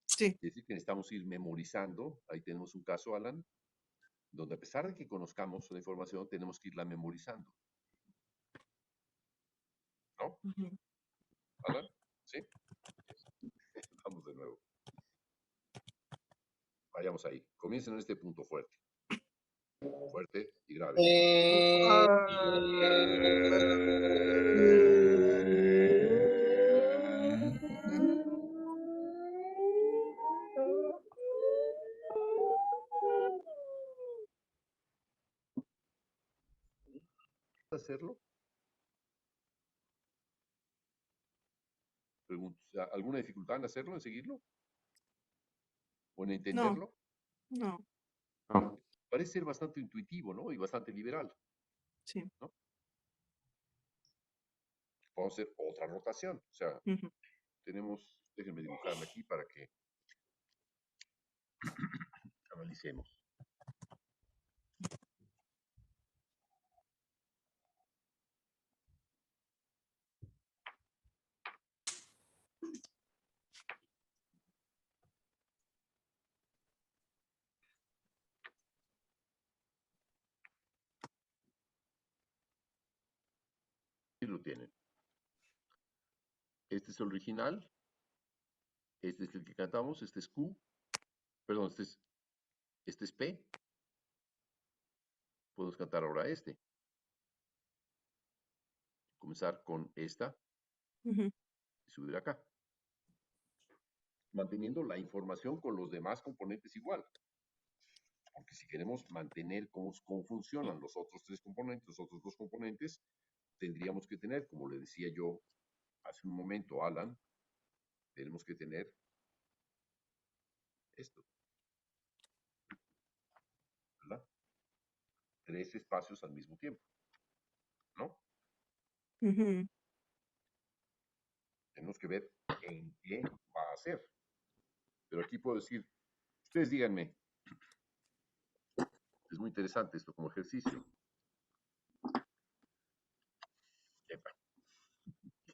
Sí. Quiere decir que necesitamos ir memorizando. Ahí tenemos un caso, Alan, donde a pesar de que conozcamos la información, tenemos que irla memorizando. ¿No, Ujú. Alan? ¿Sí? Vamos de nuevo. Vayamos ahí. Comiencen en este punto fuerte. Fuerte y grave. ¿Hacerlo? Pregunto, o sea, ¿alguna dificultad en hacerlo, en seguirlo? ¿O en No, entenderlo? no, Parece ser bastante intuitivo, ¿no? Y bastante liberal, sí. ¿no? Vamos a hacer otra rotación. O sea, Ujú. tenemos, déjenme dibujarla aquí para que analicemos. Aquí lo tienen. Este es el original. Este es el que cantamos. Este es Q. Perdón, este es P. Podemos cantar ahora este. Comenzar con esta Ujú. y subir acá. Manteniendo la información con los demás componentes igual. Porque si queremos mantener cómo funcionan los otros tres componentes, los otros dos componentes, tendríamos que tener, como le decía yo hace un momento a Alan, tenemos que tener esto, ¿verdad? Tres espacios al mismo tiempo, ¿no? Ujú. Tenemos que ver en qué va a ser. Pero aquí puedo decir, ustedes díganme, es muy interesante esto como ejercicio. Epa,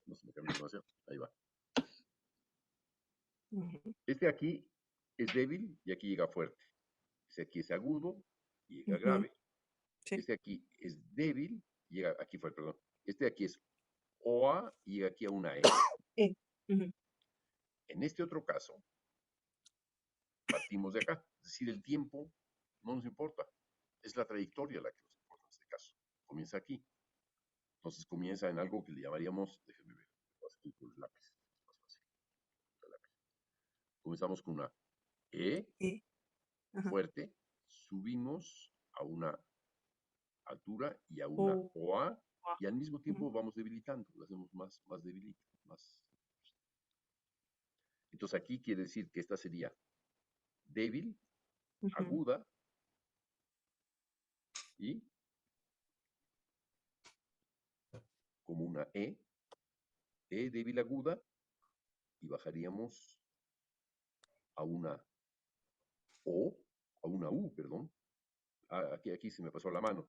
no se me cambia demasiado. Ahí va. Ujú. Este aquí es débil y aquí llega fuerte. Este aquí es agudo y llega Ujú. grave. Sí. Este aquí es débil, llega aquí fuerte, perdón. Este aquí es OA y llega aquí a una E. Ujú. En este otro caso, partimos de acá. Es decir, el tiempo no nos importa. Es la trayectoria la que nos importa en este caso. Comienza aquí. Entonces comienza en algo que le llamaríamos, déjenme ver, voy a escribir con el lápiz, es más fácil. El lápiz. Comenzamos con una E Ajá. fuerte, subimos a una altura y a una O, OA ah, y al mismo ujú. tiempo vamos debilitando, lo hacemos más debilito, más. Entonces aquí quiere decir que esta sería débil, Ujú. aguda y como una E débil aguda y bajaríamos a una O, a una U, perdón. Aquí se me pasó la mano.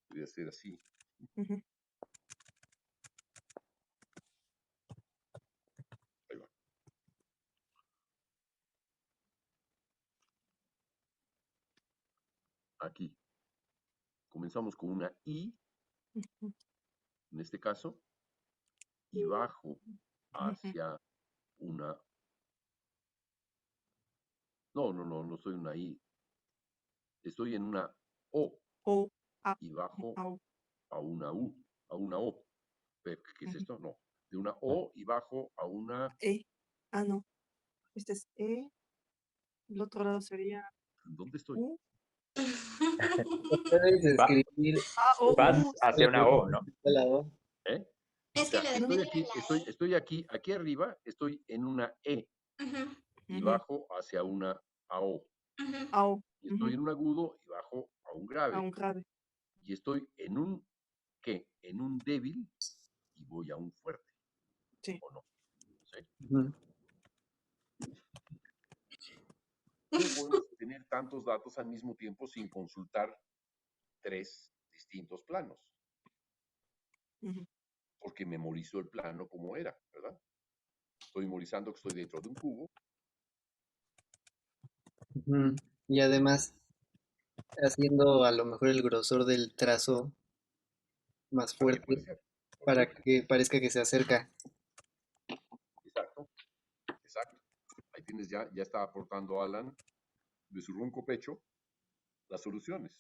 Voy a hacer así. Ujú. Ahí va. Aquí. Comenzamos con una I, Ujú. en este caso, y bajo Ujú. hacia una. No estoy en una I. Estoy en una O O, a, y bajo au. a una U, a una O. ¿Qué es Ujú. esto? No. De una O y bajo a una. E. Ah, no. Este es E. El otro lado sería ¿Dónde estoy? U. Puedes Va- escribir Ah, o, vas U. hacia una O, ¿no? la O. ¿Eh? O Es que sea, lo de No. estoy Pedro aquí, estoy aquí arriba, estoy en una E Ujú, y Ujú. bajo hacia una AO. ujú. Au. Y estoy Ujú. en un agudo y bajo a un A grave. un grave. Y estoy en un, ¿qué? En un débil y voy a un fuerte, Sí. ¿o no? ¿Sí? Ujú. ¿Cómo podemos tener tantos datos al mismo tiempo sin consultar tres distintos planos? Ujú. Porque memorizo el plano como era, ¿verdad? Estoy memorizando que estoy dentro de un cubo. Ujú. Y además, haciendo a lo mejor el grosor del trazo más También puede fuerte ser. Ok, para que parezca que se acerca. exacto. Exacto. Ahí tienes ya está aportando Alan de su ronco pecho las soluciones.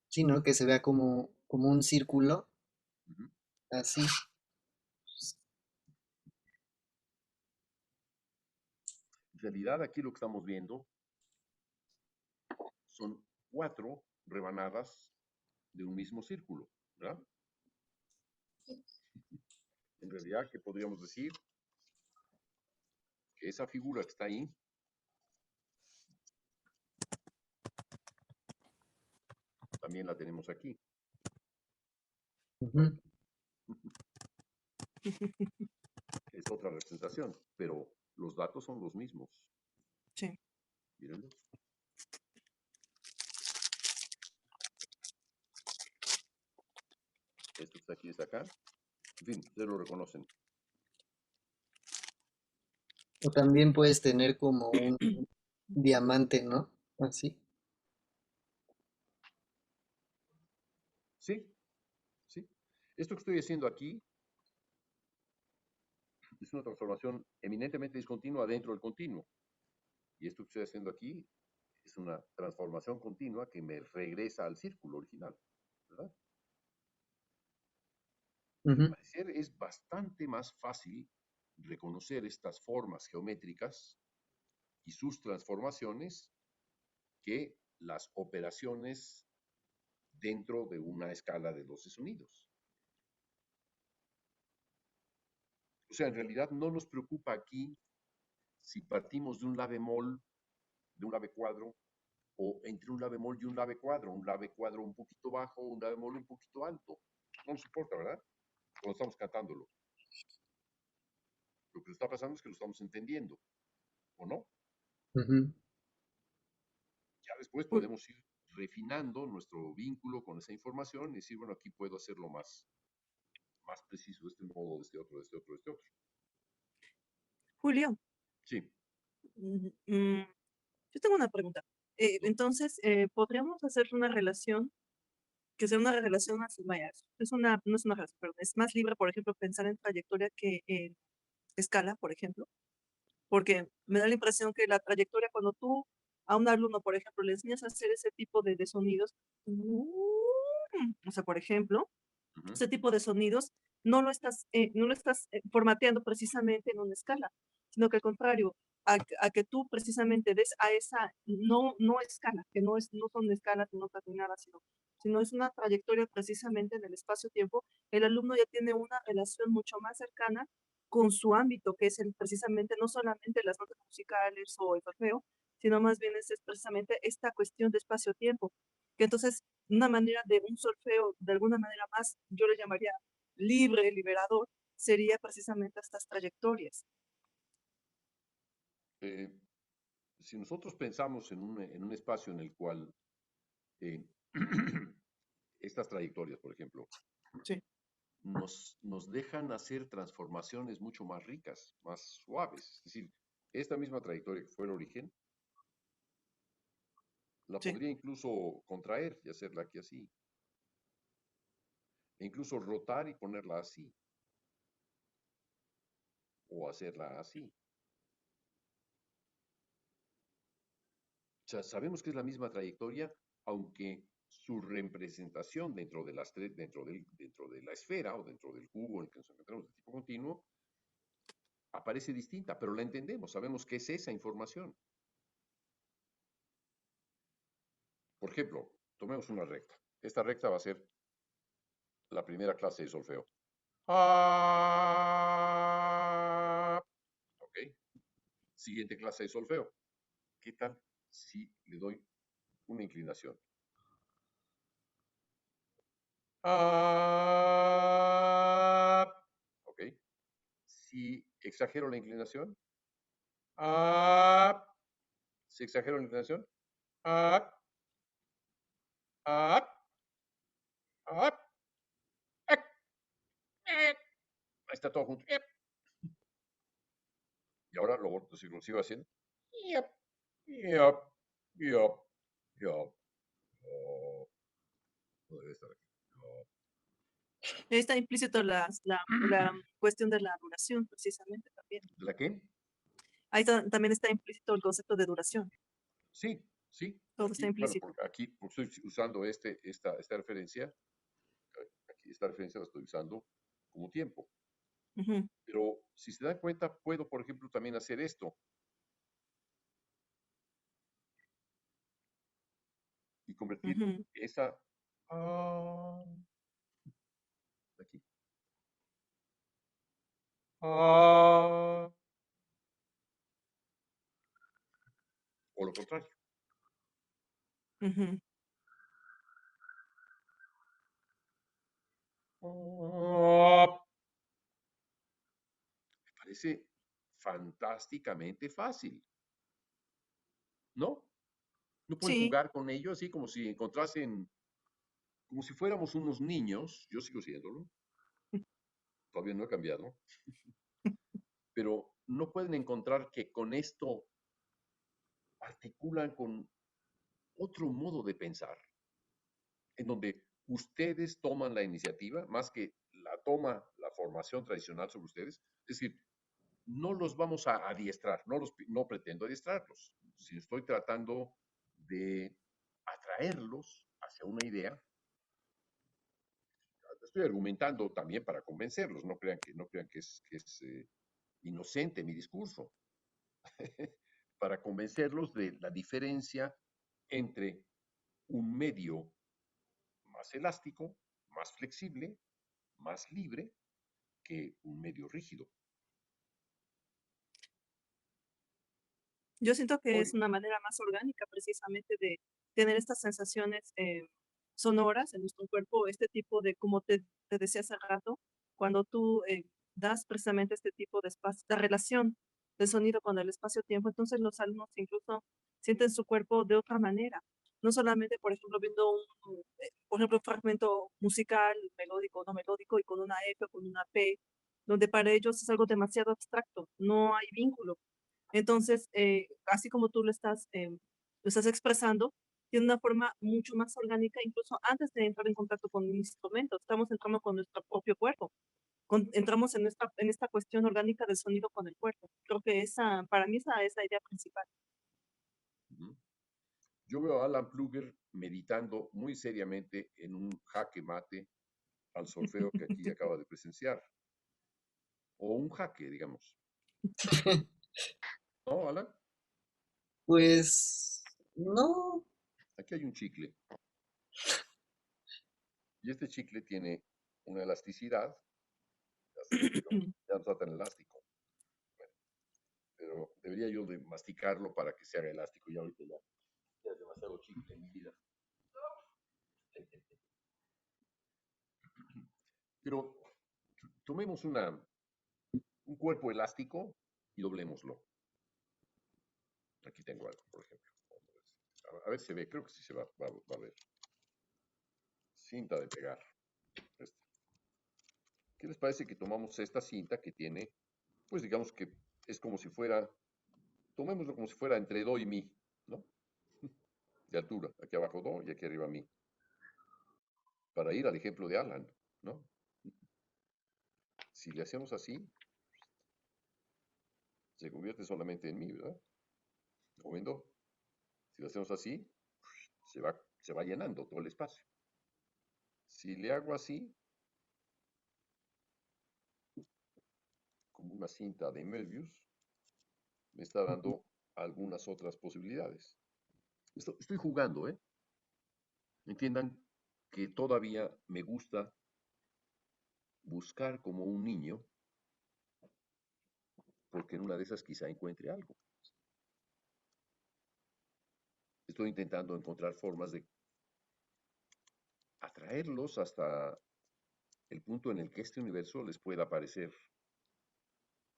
Sino que se vea como un círculo, Ujú. así. En realidad, aquí lo que estamos viendo son 4 rebanadas de un mismo círculo, ¿verdad? En realidad, ¿qué podríamos decir? Que esa figura que está ahí también la tenemos aquí. Ujú. Es otra representación, pero los datos son los mismos. Sí. Mírenlo. Esto que está aquí está acá. En fin, ustedes lo reconocen. O también puedes tener como un diamante, ¿no? Así. Sí, sí. Esto que estoy haciendo aquí es una transformación eminentemente discontinua dentro del continuo. Y esto que estoy haciendo aquí es una transformación continua que me regresa al círculo original, ¿verdad? Al Ujú, parecer es bastante más fácil reconocer estas formas geométricas y sus transformaciones que las operaciones dentro de una escala de 12 sonidos. O sea, en realidad no nos preocupa aquí si partimos de un la bemol, de un la be cuadro, o entre un la bemol y un la be cuadro un poquito bajo, un la bemol un poquito alto. No nos importa, ¿verdad? Cuando estamos cantándolo. Lo que está pasando es que lo estamos entendiendo, ¿o no? ujú. Ya después Jul- podemos ir refinando nuestro vínculo con esa información y decir, bueno, aquí puedo hacerlo más preciso de este modo, de este otro, de este otro, de este otro. Julio, Sí. mm, mm, yo tengo una pregunta. Entonces, ¿podríamos hacer una relación que sea una relación más, vaya, no es una relación, perdón, es más libre, por ejemplo, pensar en trayectoria que en escala, por ejemplo? Porque me da la impresión que la trayectoria, cuando tú a un alumno, por ejemplo, le enseñas a hacer ese tipo de sonidos, o sea, por ejemplo, Ujú. ese tipo de sonidos no lo estás formateando precisamente en una escala, sino que al contrario, a que tú precisamente des a esa no escala, que no son escalas no terminadas, sino es una trayectoria precisamente en el espacio-tiempo, el alumno ya tiene una relación mucho más cercana con su ámbito, que es precisamente no solamente las notas musicales o el solfeo, sino más bien es precisamente esta cuestión de espacio-tiempo, que entonces una manera de un solfeo, de alguna manera más, yo le llamaría libre, liberador, sería precisamente estas trayectorias. Eh, si nosotros pensamos en un espacio en el cual eh, estas trayectorias, por ejemplo, Sí, nos dejan hacer transformaciones mucho más ricas, más suaves. Es decir, esta misma trayectoria que fue el origen, la sí. podría incluso contraer y hacerla aquí así. E incluso rotar y ponerla así. O hacerla así. O sea, sabemos que es la misma trayectoria, aunque su representación dentro de dentro de la esfera o dentro del cubo en el que nos encontramos de tipo continuo aparece distinta, pero la entendemos, sabemos qué es esa información. Por ejemplo, tomemos una recta. Esta recta va a ser la primera clase de solfeo. Ah, ok. Siguiente clase de solfeo. ¿Qué tal si le doy una inclinación? Ah, ok. Si exagero la inclinación. Ah, si exagero la inclinación. Ah, ah, ah, ah, ah. Ahí está todo junto. Y ahora lo sigo haciendo. Yep, yep, yep, yep. Oh, no debe estar aquí. No. Ahí está implícito la cuestión de la duración, precisamente también. ¿La qué? Ahí también está implícito el concepto de duración. Sí, sí. Todo está Aquí, bueno, implícito. porque estoy usando esta referencia, aquí esta referencia la estoy usando como tiempo. Ujú, Pero si se dan cuenta, puedo, por ejemplo, también hacer esto y convertir ujú, esa aquí. O lo contrario. ujú. Me parece fantásticamente fácil, ¿no? No pueden Sí, jugar con ello así como si encontrasen, como si fuéramos unos niños. Yo sigo siéndolo, todavía no he cambiado, pero no pueden encontrar que con esto articulan con otro modo de pensar, en donde ustedes toman la iniciativa, más que la toma la formación tradicional sobre ustedes. Es decir, no los vamos a adiestrar, no pretendo adiestrarlos, sino estoy tratando de atraerlos hacia una idea. Estoy argumentando también para convencerlos, no crean que es inocente mi discurso, para convencerlos de la diferencia entre un medio más elástico, más flexible, más libre que un medio rígido. yo siento que es Hoy, una manera más orgánica precisamente de tener estas sensaciones sonoras en nuestro cuerpo, este tipo de, como te decía hace rato, cuando tú das precisamente este tipo de espacio, la relación del sonido con el espacio-tiempo, entonces los alumnos incluso sienten su cuerpo de otra manera. No solamente, por ejemplo, viendo por ejemplo, un fragmento musical, melódico o no melódico, y con una F o con una P, donde para ellos es algo demasiado abstracto, no hay vínculo. Entonces, así como tú lo estás expresando, tiene una forma mucho más orgánica, incluso antes de entrar en contacto con un instrumento. Estamos entrando con nuestro propio cuerpo. Entramos en esta cuestión orgánica del sonido con el cuerpo. Creo que para mí esa es la idea principal. ujú, yo veo a Alan Pluger meditando muy seriamente en un jaque mate al solfeo que aquí acaba de presenciar, o un jaque, digamos. ¿No, Alan? Pues no, Aquí hay un chicle, y este chicle tiene una elasticidad, digamos, ya no está tan elástico, pero debería yo de masticarlo para que se haga elástico, ya ahorita ya es demasiado chicle en mi vida. Pero tomemos un cuerpo elástico y doblémoslo. Aquí tengo algo, por ejemplo. A ver si se ve, creo que sí se va a ver. Cinta de pegar. Esta. ¿Qué les parece que tomamos esta cinta que tiene, pues digamos que es como si fuera, tomémoslo como si fuera entre do y mi, ¿no? De altura, aquí abajo do y aquí arriba mi, para ir al ejemplo de Alan, ¿no? Si le hacemos así, se convierte solamente en mi, ¿verdad? O en do. Si lo hacemos así, se va llenando todo el espacio. Si le hago así, como una cinta de Möbius, me está dando algunas otras posibilidades. Estoy jugando, ¿eh? Entiendan que todavía me gusta buscar como un niño, porque en una de esas quizá encuentre algo. Estoy intentando encontrar formas de atraerlos hasta el punto en el que este universo les pueda parecer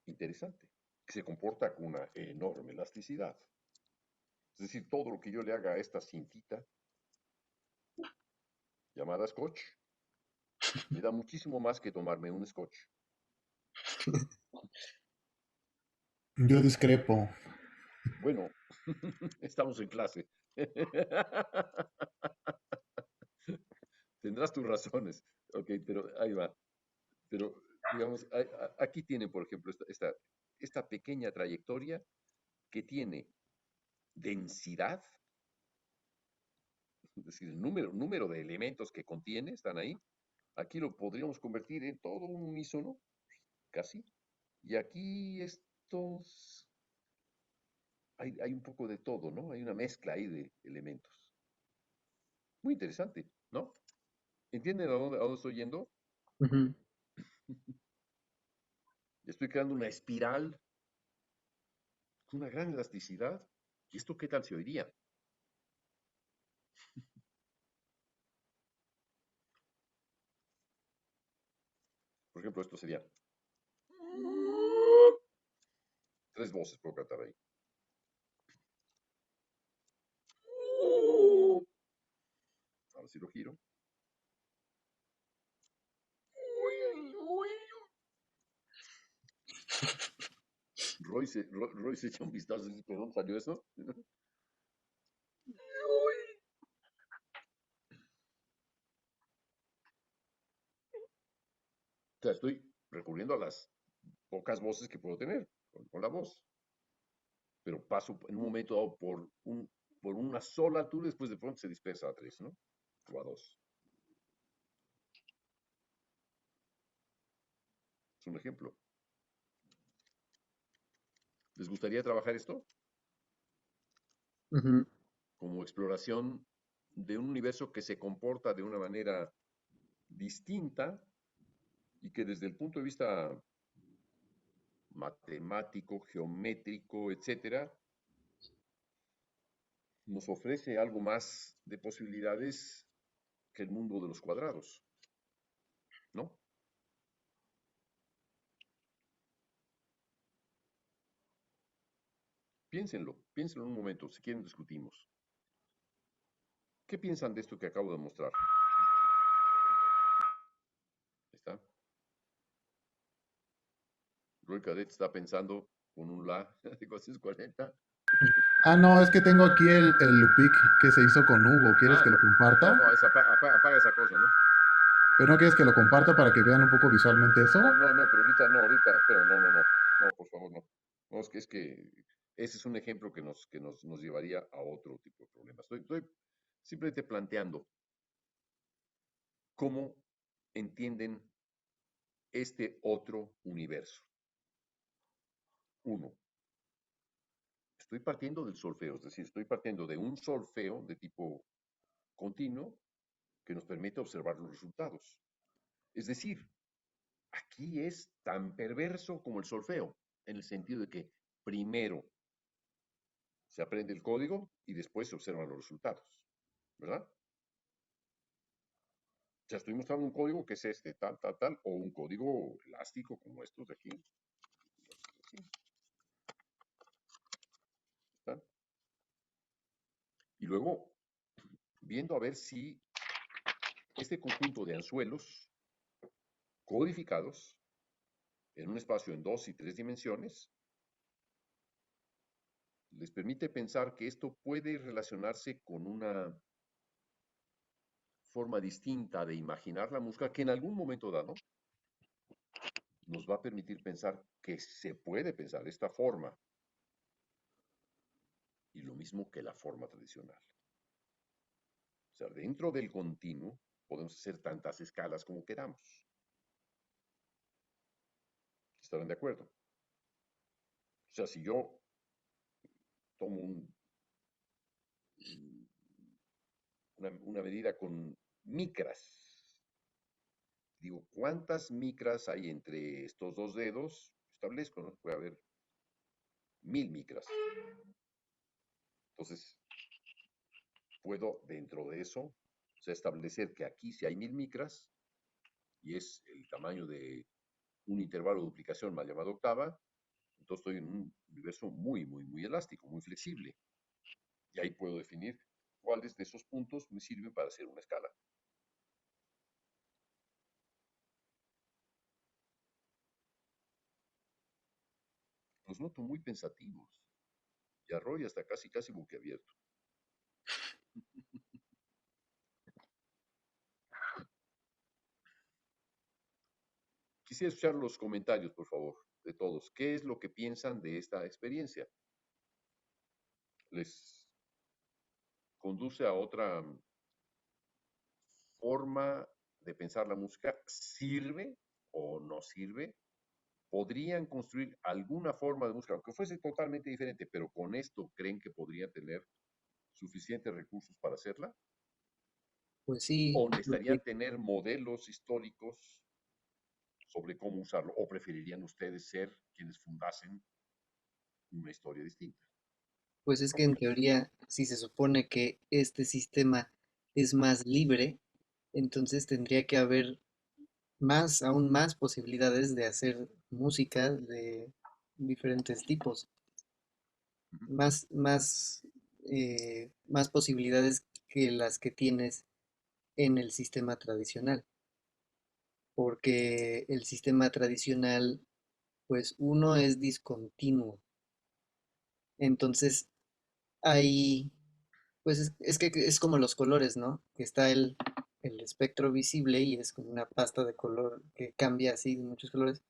interesante, que se comporta con una enorme elasticidad. Es decir, todo lo que yo le haga a esta cintita llamada scotch, me da muchísimo más que tomarme un scotch. Yo discrepo. Bueno, estamos en clase. Tendrás tus razones. Ok, pero ahí va. Pero, digamos, aquí tiene, por ejemplo, esta pequeña trayectoria que tiene densidad, es decir, el número de elementos que contiene están ahí. Aquí lo podríamos convertir en todo un unísono, casi. Y aquí hay un poco de todo, ¿no? Hay una mezcla ahí de elementos. Muy interesante, ¿no? ¿Entienden a dónde estoy yendo? Ujú. Estoy creando una espiral con una gran elasticidad. ¿Y esto qué tal se oiría? Por ejemplo, esto sería 3 voces puedo cantar ahí. Ahora si lo giro. Roy se echa un vistazo y dice, ¿pero dónde salió eso? O sea, estoy recurriendo a las pocas voces que puedo tener con la voz. Pero paso en un momento dado por una sola altura, después de pronto se dispersa a 3, ¿no? O a 2. Es un ejemplo. ¿Les gustaría trabajar esto? Ujú. Como exploración de un universo que se comporta de una manera distinta y que desde el punto de vista matemático, geométrico, etcétera, nos ofrece algo más de posibilidades que el mundo de los cuadrados, ¿no? Piénsenlo un momento, si quieren discutimos. ¿Qué piensan de esto que acabo de mostrar? Ahí está. Roy Cadet está pensando con un La de 440. Ah, no, es que tengo aquí el Lupic que se hizo con Hugo. ¿Quieres Ah, que lo no, comparta? no, apaga esa cosa, ¿no? Pero no quieres que lo comparta para que vean un poco visualmente eso. No, pero ahorita no, pero no, por favor, no. No, es que ese es un ejemplo que nos llevaría a otro tipo de problemas. Estoy simplemente planteando cómo entienden este otro universo. Uno, estoy partiendo del solfeo, es decir, estoy partiendo de un solfeo de tipo continuo que nos permite observar los resultados. Es decir, aquí es tan perverso como el solfeo, en el sentido de que primero se aprende el código y después se observan los resultados, ¿verdad? Ya estoy mostrando un código que es este, tal, tal, tal, o un código elástico como estos de aquí. ¿Está? Y luego, viendo a ver si este conjunto de anzuelos codificados en un espacio en 2 y 3 dimensiones les permite pensar que esto puede relacionarse con una forma distinta de imaginar la música que en algún momento dado nos va a permitir pensar que se puede pensar esta forma y lo mismo que la forma tradicional. O sea, dentro del continuo podemos hacer tantas escalas como queramos. ¿Estarán de acuerdo? O sea, si yo tomo una medida con micras, digo, ¿cuántas micras hay entre estos dos dedos? Establezco, ¿no? Puede haber 1000 micras. Entonces, puedo dentro de eso, o sea, establecer que aquí sí hay 1000 micras y es el tamaño de un intervalo de duplicación mal llamado octava. Entonces estoy en un universo muy, muy, muy elástico, muy flexible. Y ahí puedo definir cuáles de esos puntos me sirven para hacer una escala. Los noto muy pensativos. Y a Roy hasta casi, casi boquiabierto. Quisiera escuchar los comentarios, por favor, de todos. ¿Qué es lo que piensan de esta experiencia? ¿Les conduce a otra forma de pensar la música? ¿Sirve o no sirve? ¿Podrían construir alguna forma de música, aunque fuese totalmente diferente, pero con esto creen que podrían tener suficientes recursos para hacerla? Pues sí, ¿O necesitarían tener modelos históricos sobre cómo usarlo? ¿O preferirían ustedes ser quienes fundasen una historia distinta? pues es que ¿Cómo en ves? teoría, si se supone que este sistema es más libre, entonces tendría que haber más, aún más posibilidades de hacer música de diferentes tipos, Ujú. más posibilidades que las que tienes en el sistema tradicional, porque el sistema tradicional, pues uno es discontinuo, entonces hay, pues es que es como los colores, ¿no? Que está el espectro visible y es como una pasta de color que cambia así de muchos colores.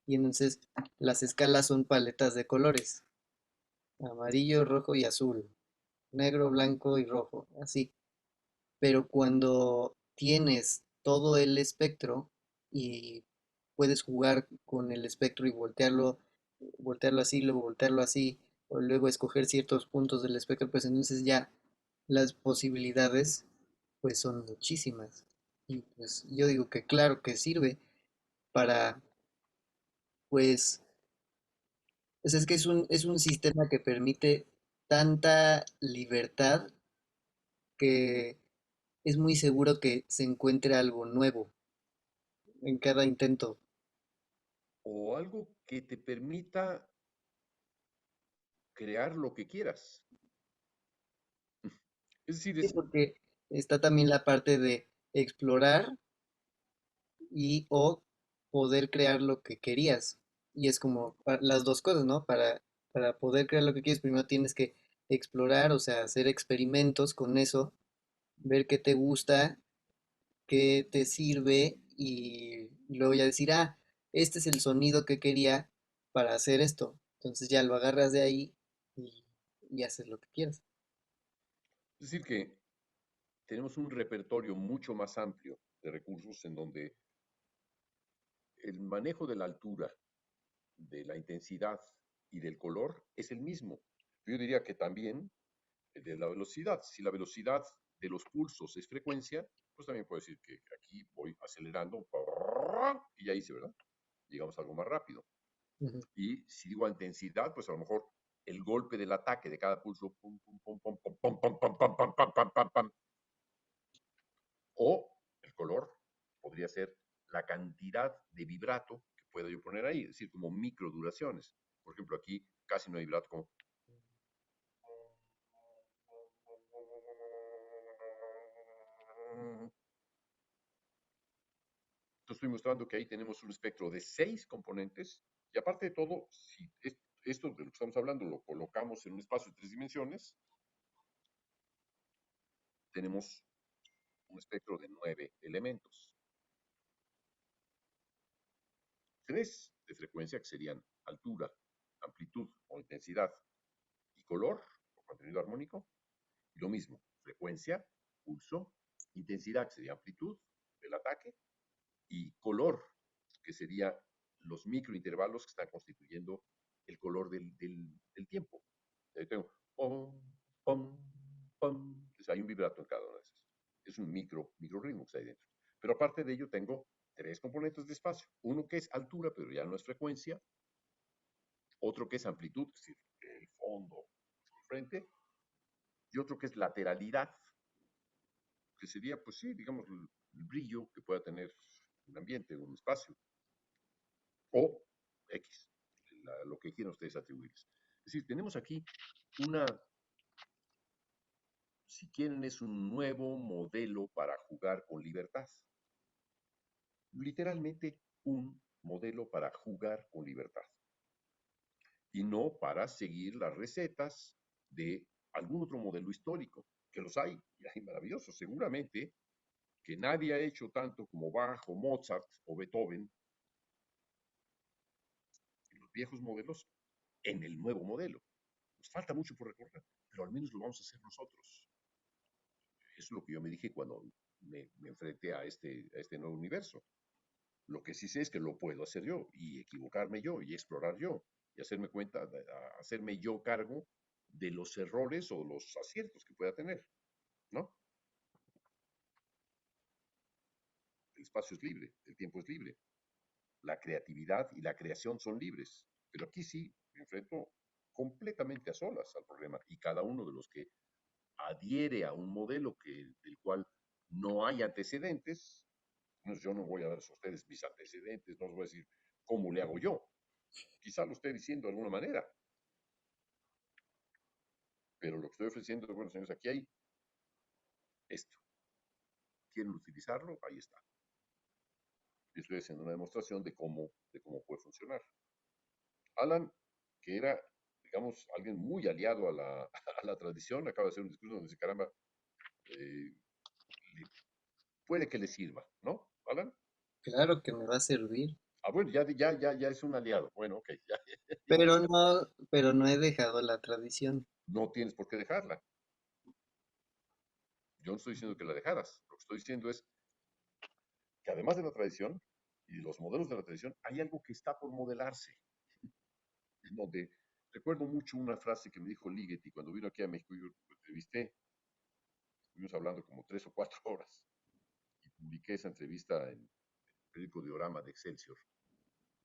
Y entonces las escalas son paletas de colores, amarillo, rojo y azul, negro, blanco y rojo, así. Pero cuando tienes todo el espectro y puedes jugar con el espectro y voltearlo así, luego voltearlo así, o luego escoger ciertos puntos del espectro, pues entonces ya las posibilidades pues son muchísimas. Y pues yo digo que claro que sirve para, pues es que es un sistema que permite tanta libertad que es muy seguro que se encuentre algo nuevo en cada intento. O algo que te permita crear lo que quieras. Es decir, Sí, porque está también la parte de explorar y o poder crear lo que querías. Y es como las dos cosas, ¿no? Para poder crear lo que quieres, primero tienes que explorar, o sea, hacer experimentos con eso, ver qué te gusta, qué te sirve y luego ya decir, ah, este es el sonido que quería para hacer esto. Entonces ya lo agarras de ahí y, y haces lo que quieras. es decir, que tenemos un repertorio mucho más amplio de recursos en donde el manejo de la altura, de la intensidad y del color es el mismo. Yo diría que también el de la velocidad. Si la velocidad de los pulsos es frecuencia, pues también puedo decir que aquí voy acelerando y ya hice, ¿verdad? Llegamos a algo más rápido. Ujú. Y si digo intensidad, pues a lo mejor el golpe del ataque de cada pulso, pum, pum, pum, pum, pum, pum, pum, pum, pum, pum, pum, pum, pum, pum. O el color podría ser la cantidad de vibrato que puedo yo poner ahí, es decir, como micro duraciones. Por ejemplo, aquí casi no hay vibrato, como estoy mostrando que ahí tenemos un espectro de 6 componentes y aparte de todo, si esto de lo que estamos hablando lo colocamos en un espacio de 3 dimensiones, tenemos un espectro de 9 elementos. 3 de frecuencia que serían altura, amplitud o intensidad y color o contenido armónico. Y lo mismo, frecuencia, pulso, intensidad que sería amplitud del ataque y color que sería los microintervalos que están constituyendo el color del tiempo. Ahí tengo pom, pom, pom. Entonces hay un vibrato en cada una de esas. Es un micro ritmo que está ahí dentro. Pero aparte de ello tengo 3 componentes de espacio. Uno que es altura, pero ya no es frecuencia. Otro que es amplitud, es decir, el fondo, el frente. Y otro que es lateralidad, que sería, pues sí, digamos, el brillo que pueda tener un ambiente, un espacio. O X, lo que quieran ustedes atribuirles. Es decir, tenemos aquí una, si quieren, es un nuevo modelo para jugar con libertad. Literalmente un modelo para jugar con libertad. Y no para seguir las recetas de algún otro modelo histórico, que los hay, y hay maravillosos. Seguramente que nadie ha hecho tanto como Bach o Mozart o Beethoven viejos modelos en el nuevo modelo. Nos falta mucho por recorrer, pero al menos lo vamos a hacer nosotros. Eso es lo que yo me dije cuando me enfrenté a este nuevo universo. Lo que sí sé es que lo puedo hacer yo y equivocarme yo y explorar yo y hacerme yo cargo de los errores o los aciertos que pueda tener, ¿no? El espacio es libre, el tiempo es libre, la creatividad y la creación son libres, pero aquí sí me enfrento completamente a solas al problema y cada uno de los que adhiere a un modelo del cual no hay antecedentes, pues yo no voy a darles a ustedes mis antecedentes, no os voy a decir cómo le hago yo. Quizá lo esté diciendo de alguna manera, pero lo que estoy ofreciendo, bueno, señores, aquí hay esto. ¿Quieren utilizarlo? Ahí está. Y estoy haciendo una demostración de cómo puede funcionar. Alan, que era, digamos, alguien muy aliado a la, a la tradición, acaba de hacer un discurso donde dice, caramba, puede que le sirva, ¿no, Alan? Claro que me va a servir, Ah, bueno, ya es un aliado. Bueno, ok, ya, pero no he dejado la tradición. no tienes por qué dejarla. Yo no estoy diciendo que la dejaras. Lo que estoy diciendo es que además de la tradición y de los modelos de la tradición, hay algo que está por modelarse. En donde recuerdo mucho una frase que me dijo Ligeti cuando vino aquí a México y yo lo entrevisté. Estuvimos hablando como 3 o 4 horas y publiqué esa entrevista en el periódico Diorama de Excelsior.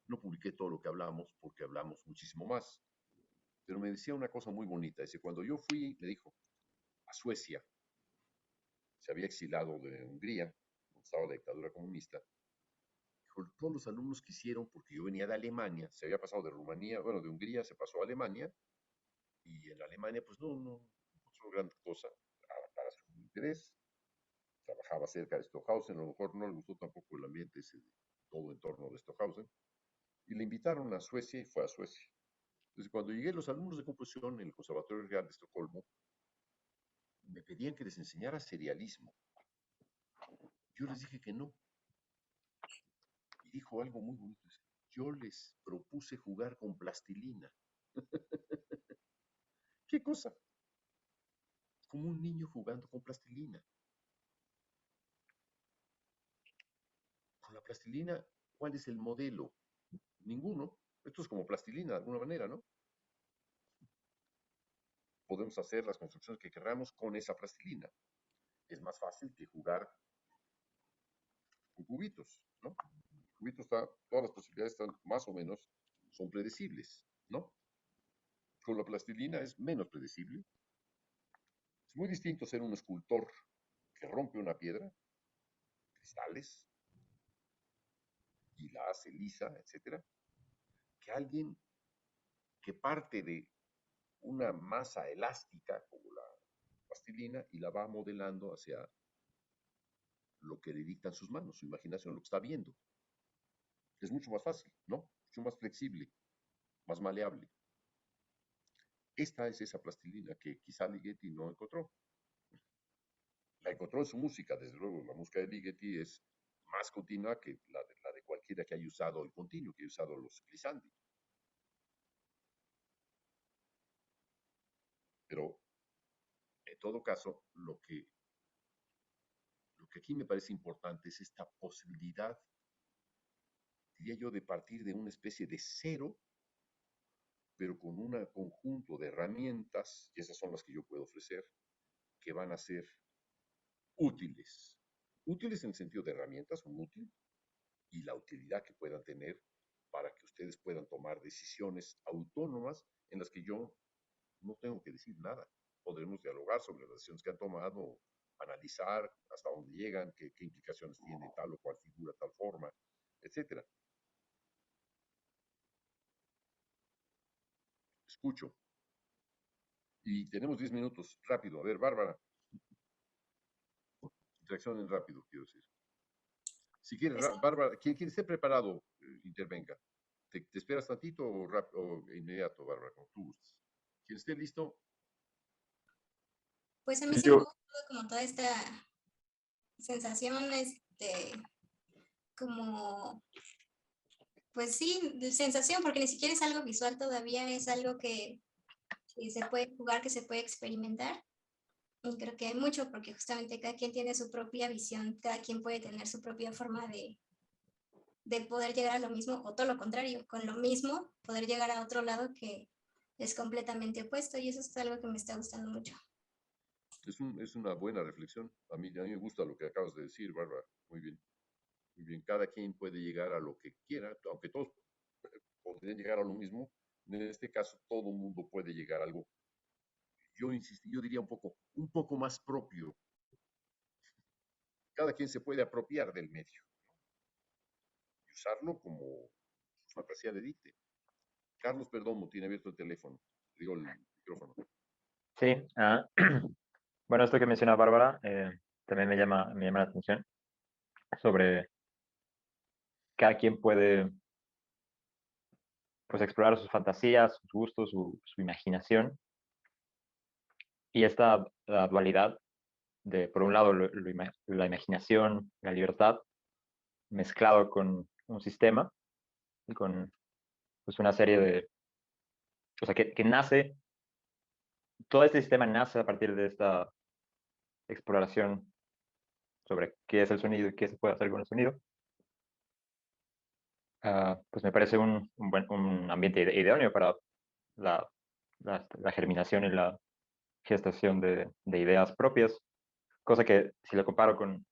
No publiqué todo lo que hablamos porque hablamos muchísimo más. Pero me decía una cosa muy bonita. Dice, cuando yo fui, le dijo, a Suecia, se había exilado de Hungría, donde estaba la dictadura comunista. Dijo, todos los alumnos quisieron, porque yo venía de Alemania, se había pasado de Rumanía, bueno, de Hungría se pasó a Alemania, y en Alemania, pues no encontró gran cosa para su interés. Trabajaba cerca de Stockhausen, a lo mejor no le gustó tampoco el ambiente ese, todo en torno de Stockhausen, y le invitaron a Suecia y fue a Suecia. Entonces, cuando llegué, los alumnos de composición en el Conservatorio Real de Estocolmo me pedían que les enseñara serialismo. Yo les dije que no. Y dijo algo muy bonito. Yo les propuse jugar con plastilina. ¿Qué cosa? Como un niño jugando con plastilina. Con la plastilina, ¿cuál es el modelo? Ninguno. Esto es como plastilina de alguna manera, ¿no? Podemos hacer las construcciones que queramos con esa plastilina. Es más fácil que jugar con cubitos, ¿no? Cubitos todas las posibilidades están más o menos, son predecibles, ¿no? Con la plastilina es menos predecible. Es muy distinto ser un escultor que rompe una piedra, cristales, y la hace lisa, etcétera, que alguien que parte de una masa elástica como la plastilina y la va modelando hacia lo que le dictan sus manos, su imaginación, lo que está viendo. Es mucho más fácil, ¿no? Mucho más flexible, más maleable. Esta es esa plastilina que quizá Ligeti no encontró. La encontró en su música, desde luego. La música de Ligeti es más continua que la de cualquiera que haya usado el continuo, que haya usado los glissandi. Pero, en todo caso, lo que aquí me parece importante es esta posibilidad, diría yo, de partir de una especie de cero, pero con un conjunto de herramientas, y esas son las que yo puedo ofrecer, que van a ser útiles. Útiles en el sentido de herramientas, un útil, y la utilidad que puedan tener para que ustedes puedan tomar decisiones autónomas en las que yo no tengo que decir nada. Podremos dialogar sobre las decisiones que han tomado, analizar hasta dónde llegan, qué implicaciones tiene tal o cual figura, tal forma, etcétera. Escucho. Y tenemos 10 minutos. Rápido. A ver, Bárbara. Reaccionen rápido, quiero decir. Si quieres, Esa- Bárbara, quien esté preparado, intervenga. ¿Te esperas tantito o inmediato, Bárbara, como tú gustes? Quien esté listo, Pues a mí sí, sí me ha yo, gustado como toda esta sensación, como pues sí, de sensación, porque ni siquiera es algo visual todavía, es algo que se puede jugar, que se puede experimentar. Y creo que hay mucho, porque justamente cada quien tiene su propia visión, cada quien puede tener su propia forma de poder llegar a lo mismo, o todo lo contrario, con lo mismo, poder llegar a otro lado que es completamente opuesto, y eso es algo que me está gustando mucho. Es una buena reflexión. A mí me gusta lo que acabas de decir, Bárbara. Muy bien, muy bien. Cada quien puede llegar a lo que quiera, aunque todos podrían llegar a lo mismo. En este caso, todo el mundo puede llegar a algo, yo insisto, yo diría un poco más propio. Cada quien se puede apropiar del medio y usarlo como su fantasía le dicte. Carlos Perdomo tiene abierto el teléfono, digo el micrófono. Sí, bueno, esto que menciona Bárbara también me llama la atención sobre cada quien puede pues explorar sus fantasías, sus gustos, su imaginación y esta la dualidad de, por un lado, la imaginación, la libertad, mezclado con un sistema y con pues, una serie de, o sea, que nace, todo este sistema nace a partir de esta exploración sobre qué es el sonido y qué se puede hacer con el sonido. Pues me parece un ambiente idóneo para la, la germinación y la gestación de ideas propias, cosa que si lo comparo con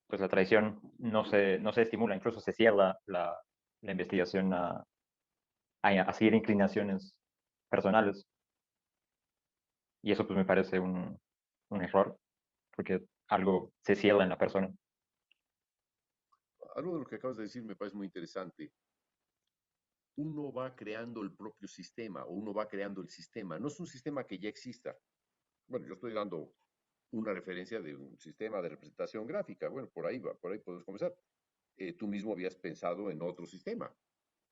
pues, la tradición no se estimula, incluso se cierra la investigación a seguir inclinaciones personales. Y eso pues me parece un error, porque algo se cierra en la persona. Algo de lo que acabas de decir me parece muy interesante. Uno va creando el propio sistema o uno va creando el sistema. No es un sistema que ya exista. Bueno, yo estoy dando una referencia de un sistema de representación gráfica. Bueno, por ahí va, por ahí puedes comenzar. Tú mismo habías pensado en otro sistema.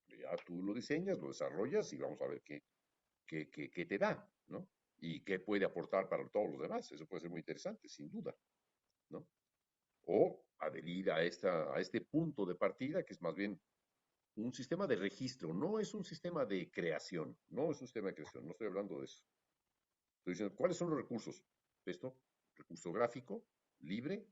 Ya tú lo diseñas, lo desarrollas y vamos a ver qué te da, ¿no? Y qué puede aportar para todos los demás. Eso puede ser muy interesante, sin duda, ¿no? O adherir a este punto de partida, que es más bien un sistema de registro, no es un sistema de creación, no es un sistema de creación, no estoy hablando de eso. Estoy diciendo, ¿cuáles son los recursos? Esto, recurso gráfico, libre,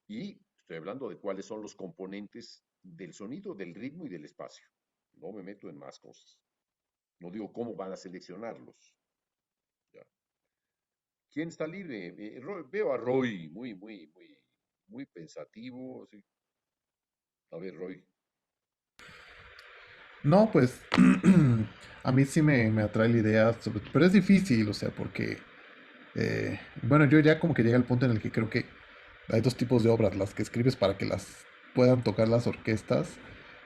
y estoy hablando de cuáles son los componentes del sonido, del ritmo y del espacio. No me meto en más cosas. No digo cómo van a seleccionarlos. ¿Ya? ¿Quién está libre? Veo a Roy muy pensativo. ¿Sí? A ver, Roy. No, pues a mí sí me atrae la idea, pero es difícil, o sea, porque, bueno, yo ya como que llega al punto en el que creo que hay dos tipos de obras, las que escribes para que las puedan tocar las orquestas,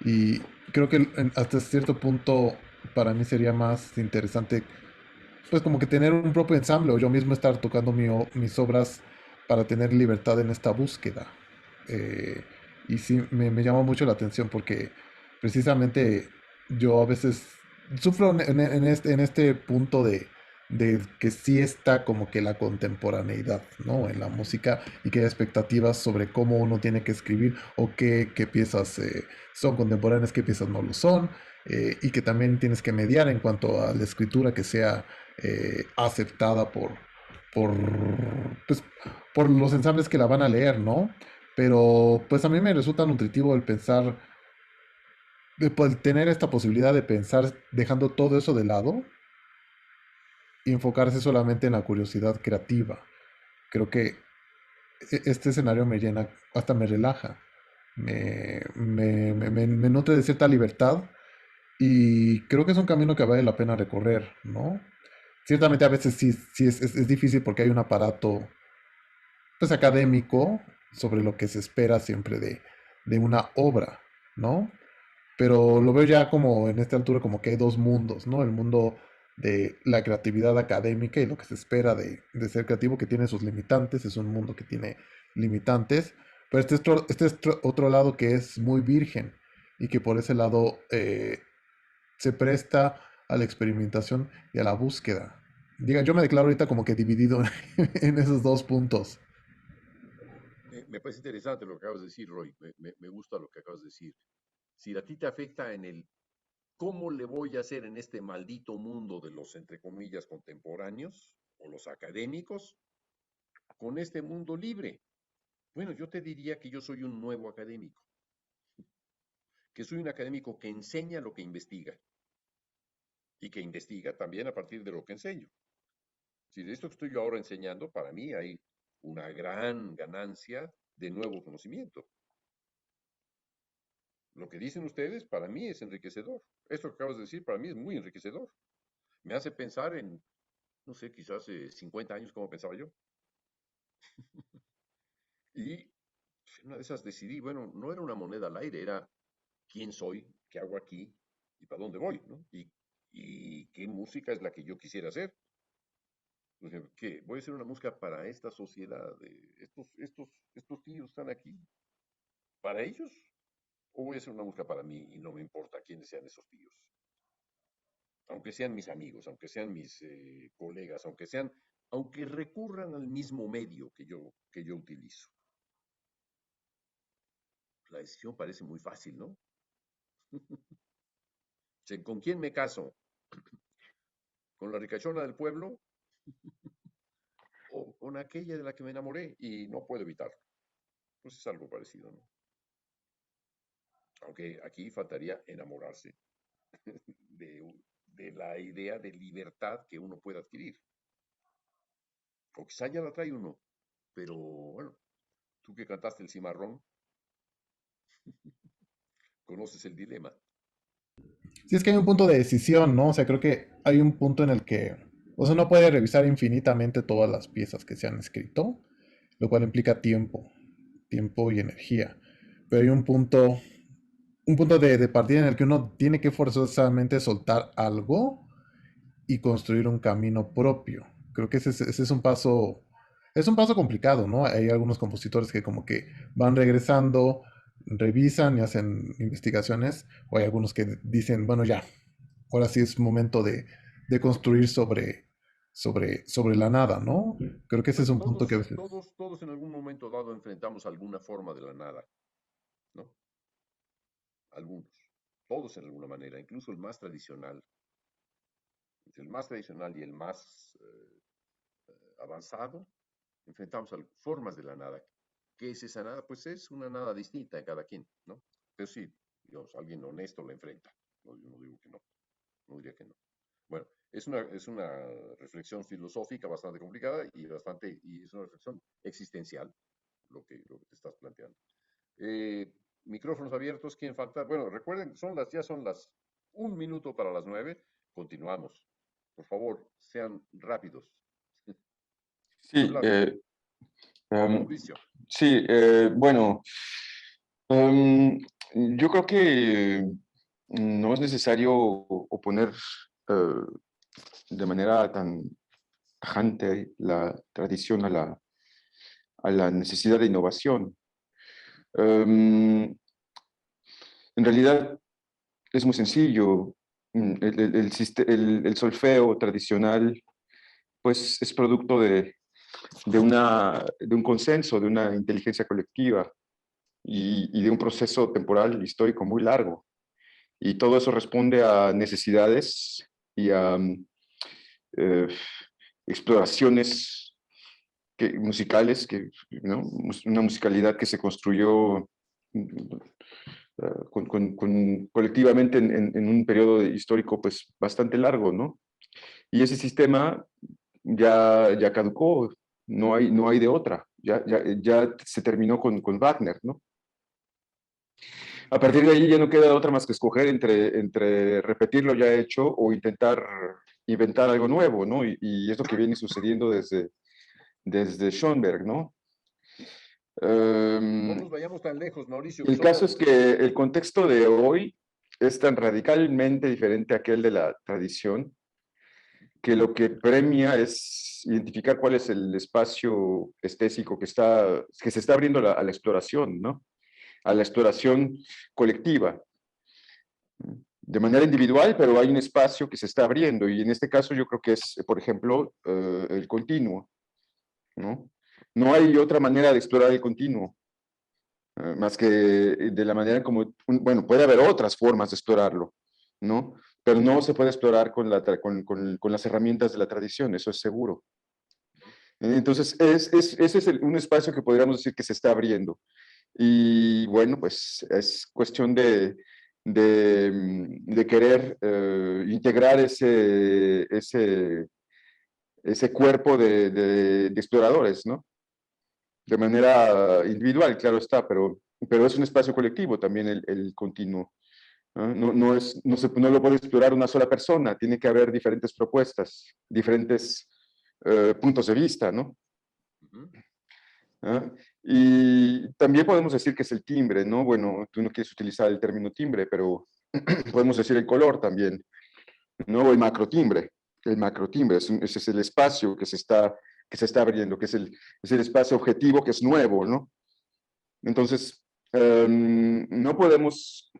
y creo que hasta cierto punto para mí sería más interesante, pues como que tener un propio ensamble, o yo mismo estar tocando mis obras para tener libertad en esta búsqueda. Eh, y sí, me llama mucho la atención porque precisamente yo a veces sufro en este punto de que sí está como que la contemporaneidad, ¿no? En la música y que hay expectativas sobre cómo uno tiene que escribir o qué piezas son contemporáneas, qué piezas no lo son, y que también tienes que mediar en cuanto a la escritura que sea aceptada por, pues, por los ensambles que la van a leer, ¿no? Pero pues a mí me resulta nutritivo el pensar, pues, tener esta posibilidad de pensar dejando todo eso de lado y enfocarse solamente en la curiosidad creativa. Creo que este escenario me llena, hasta me relaja, me nutre de cierta libertad y creo que es un camino que vale la pena recorrer, ¿no? Ciertamente a veces sí es difícil porque hay un aparato pues académico sobre lo que se espera siempre de una obra, ¿no? Pero lo veo ya como en esta altura como que hay dos mundos, ¿no? El mundo de la creatividad académica y lo que se espera de ser creativo, que tiene sus limitantes, es un mundo que tiene limitantes, pero este es otro lado que es muy virgen y que por ese lado se presta a la experimentación y a la búsqueda. Diga, yo me declaro ahorita como que dividido en esos dos puntos. Me parece interesante lo que acabas de decir, Roy. Me gusta lo que acabas de decir. Si a ti te afecta en el cómo le voy a hacer en este maldito mundo de los, entre comillas, contemporáneos o los académicos, con este mundo libre. Bueno, yo te diría que yo soy un nuevo académico, que soy un académico que enseña lo que investiga y que investiga también a partir de lo que enseño. Si de esto que estoy yo ahora enseñando, para mí hay una gran ganancia de nuevo conocimiento. Lo que dicen ustedes, para mí es enriquecedor. Esto que acabas de decir, para mí es muy enriquecedor. Me hace pensar en, no sé, quizás 50 años como pensaba yo. Y en una de esas decidí, bueno, no era una moneda al aire, era quién soy, qué hago aquí y para dónde voy, ¿no? Y qué música es la que yo quisiera hacer. ¿Qué? Voy a hacer una música para esta sociedad, estos tíos están aquí, para ellos, o voy a hacer una música para mí y no me importa quiénes sean esos tíos. Aunque sean mis amigos, aunque sean mis colegas, aunque recurran al mismo medio que yo utilizo. La decisión parece muy fácil, ¿no? ¿Con quién me caso? ¿Con la ricachona del pueblo? ¿O con aquella de la que me enamoré y no puedo evitarlo? Pues es algo parecido, ¿no? Aunque aquí faltaría enamorarse de la idea de libertad que uno puede adquirir. O quizá ya la trae uno, pero bueno, tú que cantaste el cimarrón, conoces el dilema. Sí, es que hay un punto de decisión, ¿no? O sea, creo que hay un punto en el que, o sea, uno puede revisar infinitamente todas las piezas que se han escrito, lo cual implica tiempo y energía. Pero hay un punto de partida en el que uno tiene que forzosamente soltar algo y construir un camino propio. Creo que ese es un paso complicado, ¿no? Hay algunos compositores que como que van regresando, revisan y hacen investigaciones, o hay algunos que dicen, bueno, ya, ahora sí es momento de construir sobre la nada, ¿no? Creo que ese es Bueno, un punto que a veces... todos en algún momento dado enfrentamos alguna forma de la nada, ¿no? Algunos, todos en alguna manera, incluso el más tradicional y el más avanzado, enfrentamos formas de la nada. ¿Qué es esa nada? Pues es una nada distinta en cada quien, ¿no? Pero sí, Dios, alguien honesto la enfrenta. No, yo no digo que no, no diría que no. Bueno, es una reflexión filosófica bastante complicada y es una reflexión existencial lo que te estás planteando. Micrófonos abiertos, ¿quién falta? Bueno, recuerden, ya son las 1 minuto para las 9. Continuamos. Por favor, sean rápidos. Sí, Hablar, em, Mauricio. sí, bueno, yo creo que no es necesario oponer eh, de manera tan tajante la tradición a la necesidad de innovación. En realidad es muy sencillo. El solfeo tradicional pues, es producto de un consenso, de una inteligencia colectiva y de un proceso temporal histórico muy largo. Y todo eso responde a necesidades y a eh, exploraciones musicales, ¿no? Una musicalidad que se construyó colectivamente en un periodo histórico pues, bastante largo, ¿no? Y ese sistema ya caducó, no hay de otra, ya se terminó con Wagner, ¿no? A partir de ahí ya no queda otra más que escoger entre repetir lo ya hecho o intentar inventar algo nuevo, ¿no? Y es lo que viene sucediendo desde Schoenberg, ¿no? No nos vayamos tan lejos, Mauricio, que El solo caso es que el contexto de hoy es tan radicalmente diferente a aquel de la tradición que lo que premia es identificar cuál es el espacio estético que se está abriendo a la exploración, ¿no? A la exploración colectiva, de manera individual, pero hay un espacio que se está abriendo y en este caso yo creo que es, por ejemplo, el continuo, ¿no? No hay otra manera de explorar el continuo. más que de la manera como, bueno, puede haber otras formas de explorarlo, ¿no? Pero no se puede explorar con las herramientas de la tradición, eso es seguro. Entonces, ese es un espacio que podríamos decir que se está abriendo. Y bueno, pues es cuestión de querer integrar ese cuerpo de exploradores, ¿no? De manera individual, claro está, pero es un espacio colectivo también el continuo. ¿No? No lo puede explorar una sola persona, tiene que haber diferentes propuestas, diferentes puntos de vista, ¿no? Ujú. ¿Ah? Y también podemos decir que es el timbre, ¿no? Bueno, tú no quieres utilizar el término timbre, pero podemos decir el color también, ¿no? O el macrotimbre. El macrotimbre, ese es el espacio que se está abriendo, es el espacio objetivo que es nuevo, ¿no? Entonces, no podemos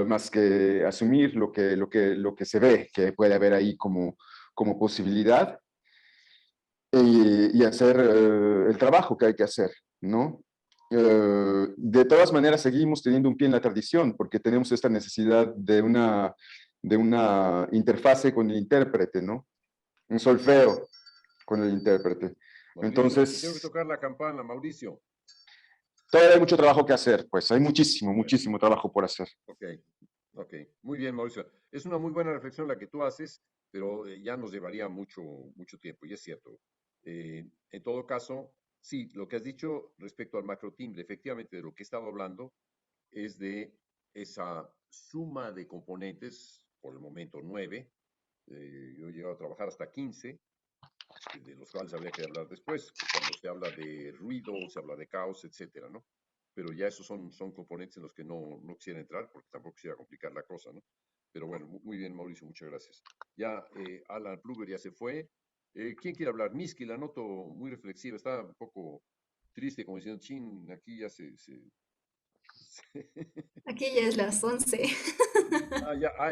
más que asumir lo que se ve, que puede haber ahí como posibilidad y hacer el trabajo que hay que hacer, ¿no? De todas maneras, seguimos teniendo un pie en la tradición porque tenemos esta necesidad de una interfase con el intérprete, ¿no? Un solfeo con el intérprete. Mauricio, tengo que Entonces, tocar la campana, Mauricio. todavía hay mucho trabajo que hacer, pues hay muchísimo, Bueno, muchísimo trabajo por hacer. ok, ok. Muy bien, Mauricio. Es una muy buena reflexión la que tú haces, pero ya nos llevaría mucho, mucho tiempo, y es cierto. En todo caso, sí, lo que has dicho respecto al macrotimbre, efectivamente, de lo que he estado hablando es de esa suma de componentes, por el momento 9. Yo he llegado a trabajar hasta 15, de los cuales habría que hablar después, cuando se habla de ruido, se habla de caos, etcétera, ¿no? Pero ya esos son componentes en los que no quisiera entrar, porque tampoco quisiera complicar la cosa, ¿no? Pero bueno, muy bien, Mauricio, muchas gracias. Ya Alan Pluger ya se fue. ¿Quién quiere hablar? Miski, la noto muy reflexiva, está un poco triste, como diciendo, chin, aquí ya Aquí ya es las 11.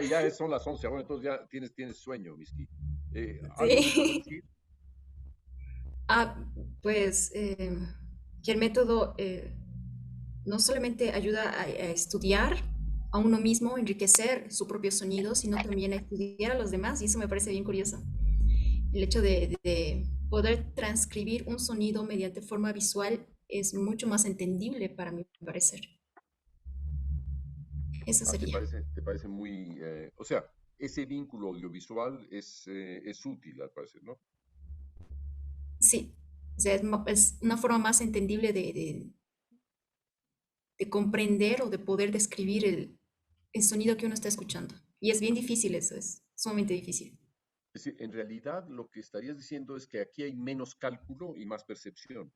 ya son las 11. Bueno, entonces ya tienes sueño, Miski. ¿Algo que quieras Sí. decir? Ah, pues que el método no solamente ayuda a estudiar a uno mismo, enriquecer su propio sonido, sino también a estudiar a los demás, y eso me parece bien curioso. El hecho de poder transcribir un sonido mediante forma visual es mucho más entendible para mi parecer. Eso Ah, sería. te parece muy, o sea, ese vínculo audiovisual es útil, al parecer, ¿no? Sí, o sea, es una forma más entendible de comprender o de poder describir el sonido que uno está escuchando. Y es bien difícil eso, es sumamente difícil. Es decir, en realidad lo que estarías diciendo es que aquí hay menos cálculo y más percepción.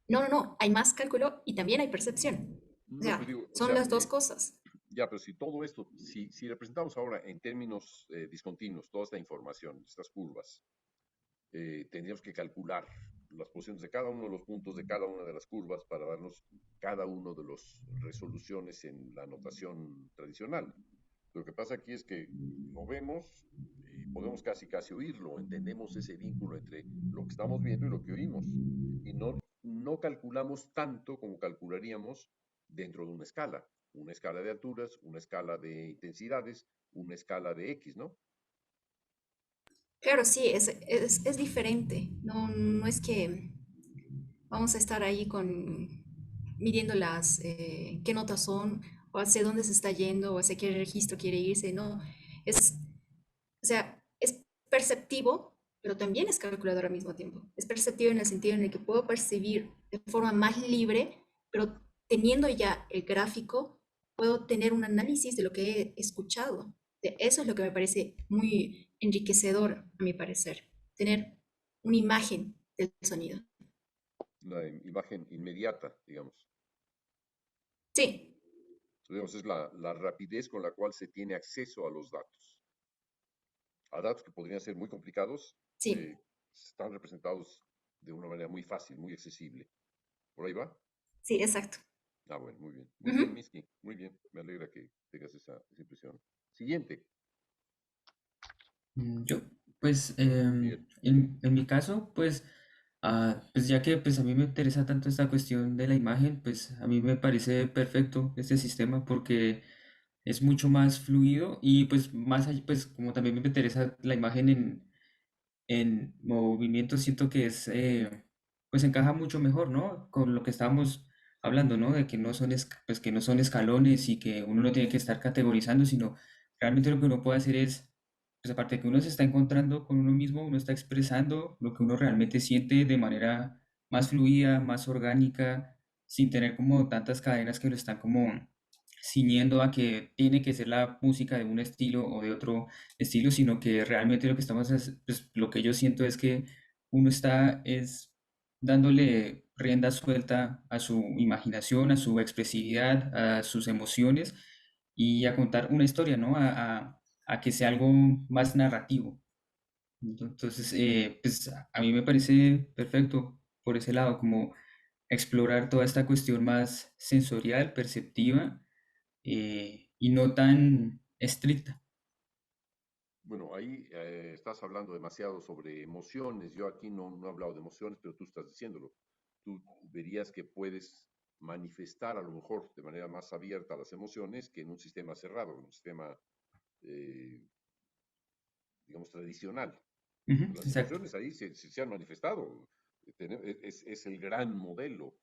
No, no, no, hay más cálculo y también hay percepción. O No, pero sea, digo, o son sea, las dos cosas. ya, pero si todo esto, si representamos ahora en términos discontinuos toda esta información, estas curvas, tendríamos que calcular las posiciones de cada uno de los puntos de cada una de las curvas para darnos cada uno de las resoluciones en la notación tradicional. Lo que pasa aquí es que lo vemos y podemos casi oírlo, entendemos ese vínculo entre lo que estamos viendo y lo que oímos. Y no calculamos tanto como calcularíamos dentro de una escala de alturas, una escala de intensidades, una escala de X, ¿no? Claro, sí, es diferente. No, no es que vamos a estar ahí midiendo qué notas son, o hacia dónde se está yendo, o hacia qué registro quiere irse. No, es, o sea, es perceptivo, pero también es calculador al mismo tiempo. Es perceptivo en el sentido en el que puedo percibir de forma más libre, pero teniendo ya el gráfico, puedo tener un análisis de lo que he escuchado. Eso es lo que me parece muy enriquecedor, a mi parecer, tener una imagen del sonido. Una imagen inmediata, digamos. Sí, Digamos, es la rapidez con la cual se tiene acceso a los datos. A datos que podrían ser muy complicados, sí, están representados de una manera muy fácil, muy accesible. ¿Por ahí va? sí, exacto. Ah, bueno, muy bien. Muy bien, Ujú. Miski. Muy bien. Me alegra que tengas esa impresión. Siguiente. Yo, pues, Miguel. en mi caso, pues, Pues ya que pues a mí me interesa tanto esta cuestión de la imagen, pues a mí me parece perfecto este sistema porque es mucho más fluido y pues más allá, pues como también me interesa la imagen en movimiento, siento que pues encaja mucho mejor, ¿no? Con lo que estábamos hablando, ¿no? De que no son, pues que no son escalones y que uno no tiene que estar categorizando, sino realmente lo que uno puede hacer es, pues aparte de que uno se está encontrando con uno mismo, uno está expresando lo que uno realmente siente de manera más fluida, más orgánica, sin tener como tantas cadenas que lo están como ciñendo a que tiene que ser la música de un estilo o de otro estilo, sino que realmente lo que pues lo que yo siento es que uno está es dándole rienda suelta a su imaginación, a su expresividad, a sus emociones y a contar una historia, ¿no? A que sea algo más narrativo. Entonces, pues a mí me parece perfecto por ese lado, como explorar toda esta cuestión más sensorial, perceptiva, y no tan estricta. Bueno, ahí estás hablando demasiado sobre emociones. Yo aquí no he hablado de emociones, pero tú estás diciéndolo. Tú verías que puedes manifestar a lo mejor de manera más abierta las emociones que en un sistema cerrado, en un sistema, eh, digamos, tradicional. Ujú, Las exacto. emociones ahí se han manifestado. Es el gran modelo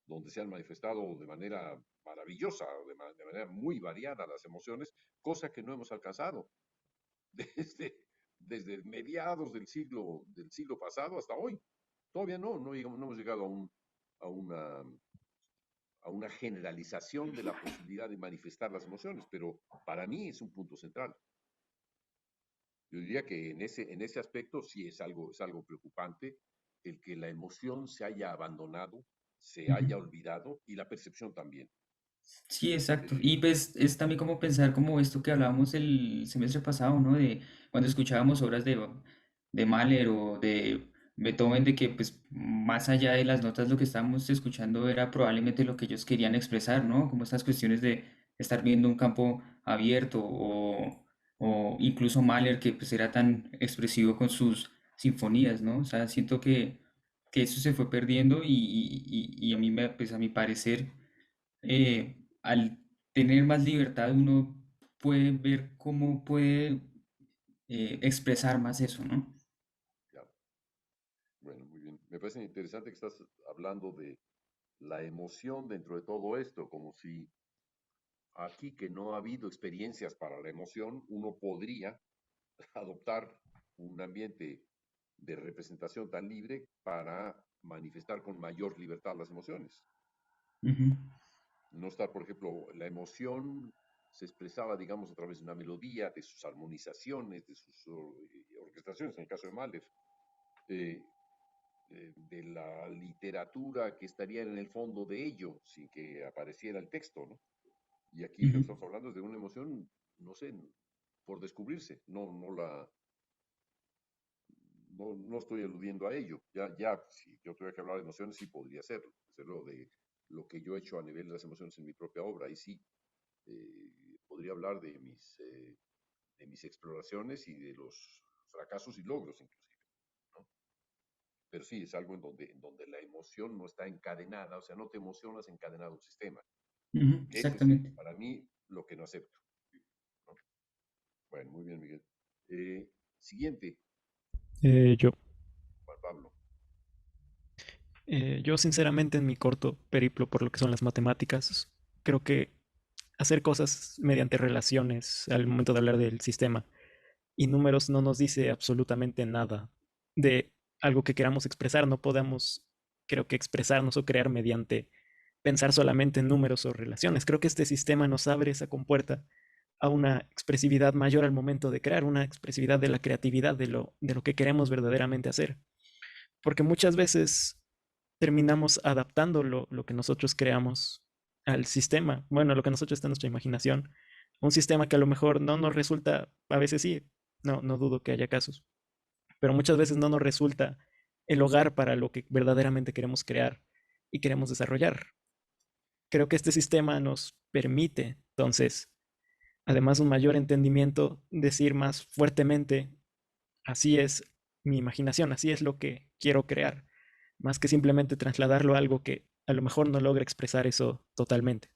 donde se han manifestado de manera maravillosa, de manera muy variada las emociones, cosa que no hemos alcanzado desde, desde mediados del siglo pasado hasta hoy. Todavía no hemos llegado a, una, a una generalización de la posibilidad de manifestar las emociones, pero para mí es un punto central. Yo diría que en ese aspecto sí es algo preocupante el que la emoción se haya abandonado, se Ujú. haya olvidado y la percepción también. Sí, exacto. Eh, Y pues es también como pensar como esto que hablábamos el semestre pasado, ¿no? De cuando escuchábamos obras de Mahler o de Beethoven, de que pues más allá de las notas lo que estábamos escuchando era probablemente lo que ellos querían expresar, ¿no? Como estas cuestiones de estar viendo un campo abierto o incluso Mahler que pues era tan expresivo con sus sinfonías, ¿no? O sea, siento que eso se fue perdiendo y a mí pues a mi parecer al tener más libertad, uno puede ver cómo puede expresar más eso, ¿no? ya, bueno, muy bien. Me parece interesante que estás hablando de la emoción dentro de todo esto, como si aquí que no ha habido experiencias para la emoción, uno podría adoptar un ambiente de representación tan libre para manifestar con mayor libertad las emociones. Ujú, No estar, por ejemplo, la emoción se expresaba, digamos, a través de una melodía, de sus armonizaciones, de sus orquestaciones, en el caso de Mahler, eh, de la literatura que estaría en el fondo de ello, sin que apareciera el texto, ¿no? Y aquí lo que ujú. estamos hablando es de una emoción, no sé, por descubrirse, no estoy aludiendo a ello. Si yo tuviera que hablar de emociones, sí podría hacerlo de lo que yo he hecho a nivel de las emociones en mi propia obra, y sí, podría hablar de mis exploraciones y de los fracasos y logros inclusive, ¿no? Pero sí, es algo en donde la emoción no está encadenada, o sea, no te emocionas encadenado a un sistema. Ujú, Eso es, exactamente. para mí, lo que no acepto, ¿no? Bueno, muy bien, Miguel. Siguiente, Yo, Juan Pablo. yo sinceramente en mi corto periplo por lo que son las matemáticas, creo que hacer cosas mediante relaciones al momento de hablar del sistema y números no nos dice absolutamente nada de algo que queramos expresar. No podemos, creo que expresarnos o crear mediante pensar solamente en números o relaciones. Creo que este sistema nos abre esa compuerta a una expresividad mayor al momento de crear, una expresividad de la creatividad, de lo que queremos verdaderamente hacer. Porque muchas veces terminamos adaptando lo que nosotros creamos al sistema, bueno, lo que nosotros está en nuestra imaginación, un sistema que a lo mejor no nos resulta, a veces sí, no dudo que haya casos, pero muchas veces no nos resulta el hogar para lo que verdaderamente queremos crear y queremos desarrollar. Creo que este sistema nos permite, entonces, además un mayor entendimiento, decir más fuertemente, así es mi imaginación, así es lo que quiero crear. más que simplemente trasladarlo a algo que a lo mejor no logra expresar eso totalmente.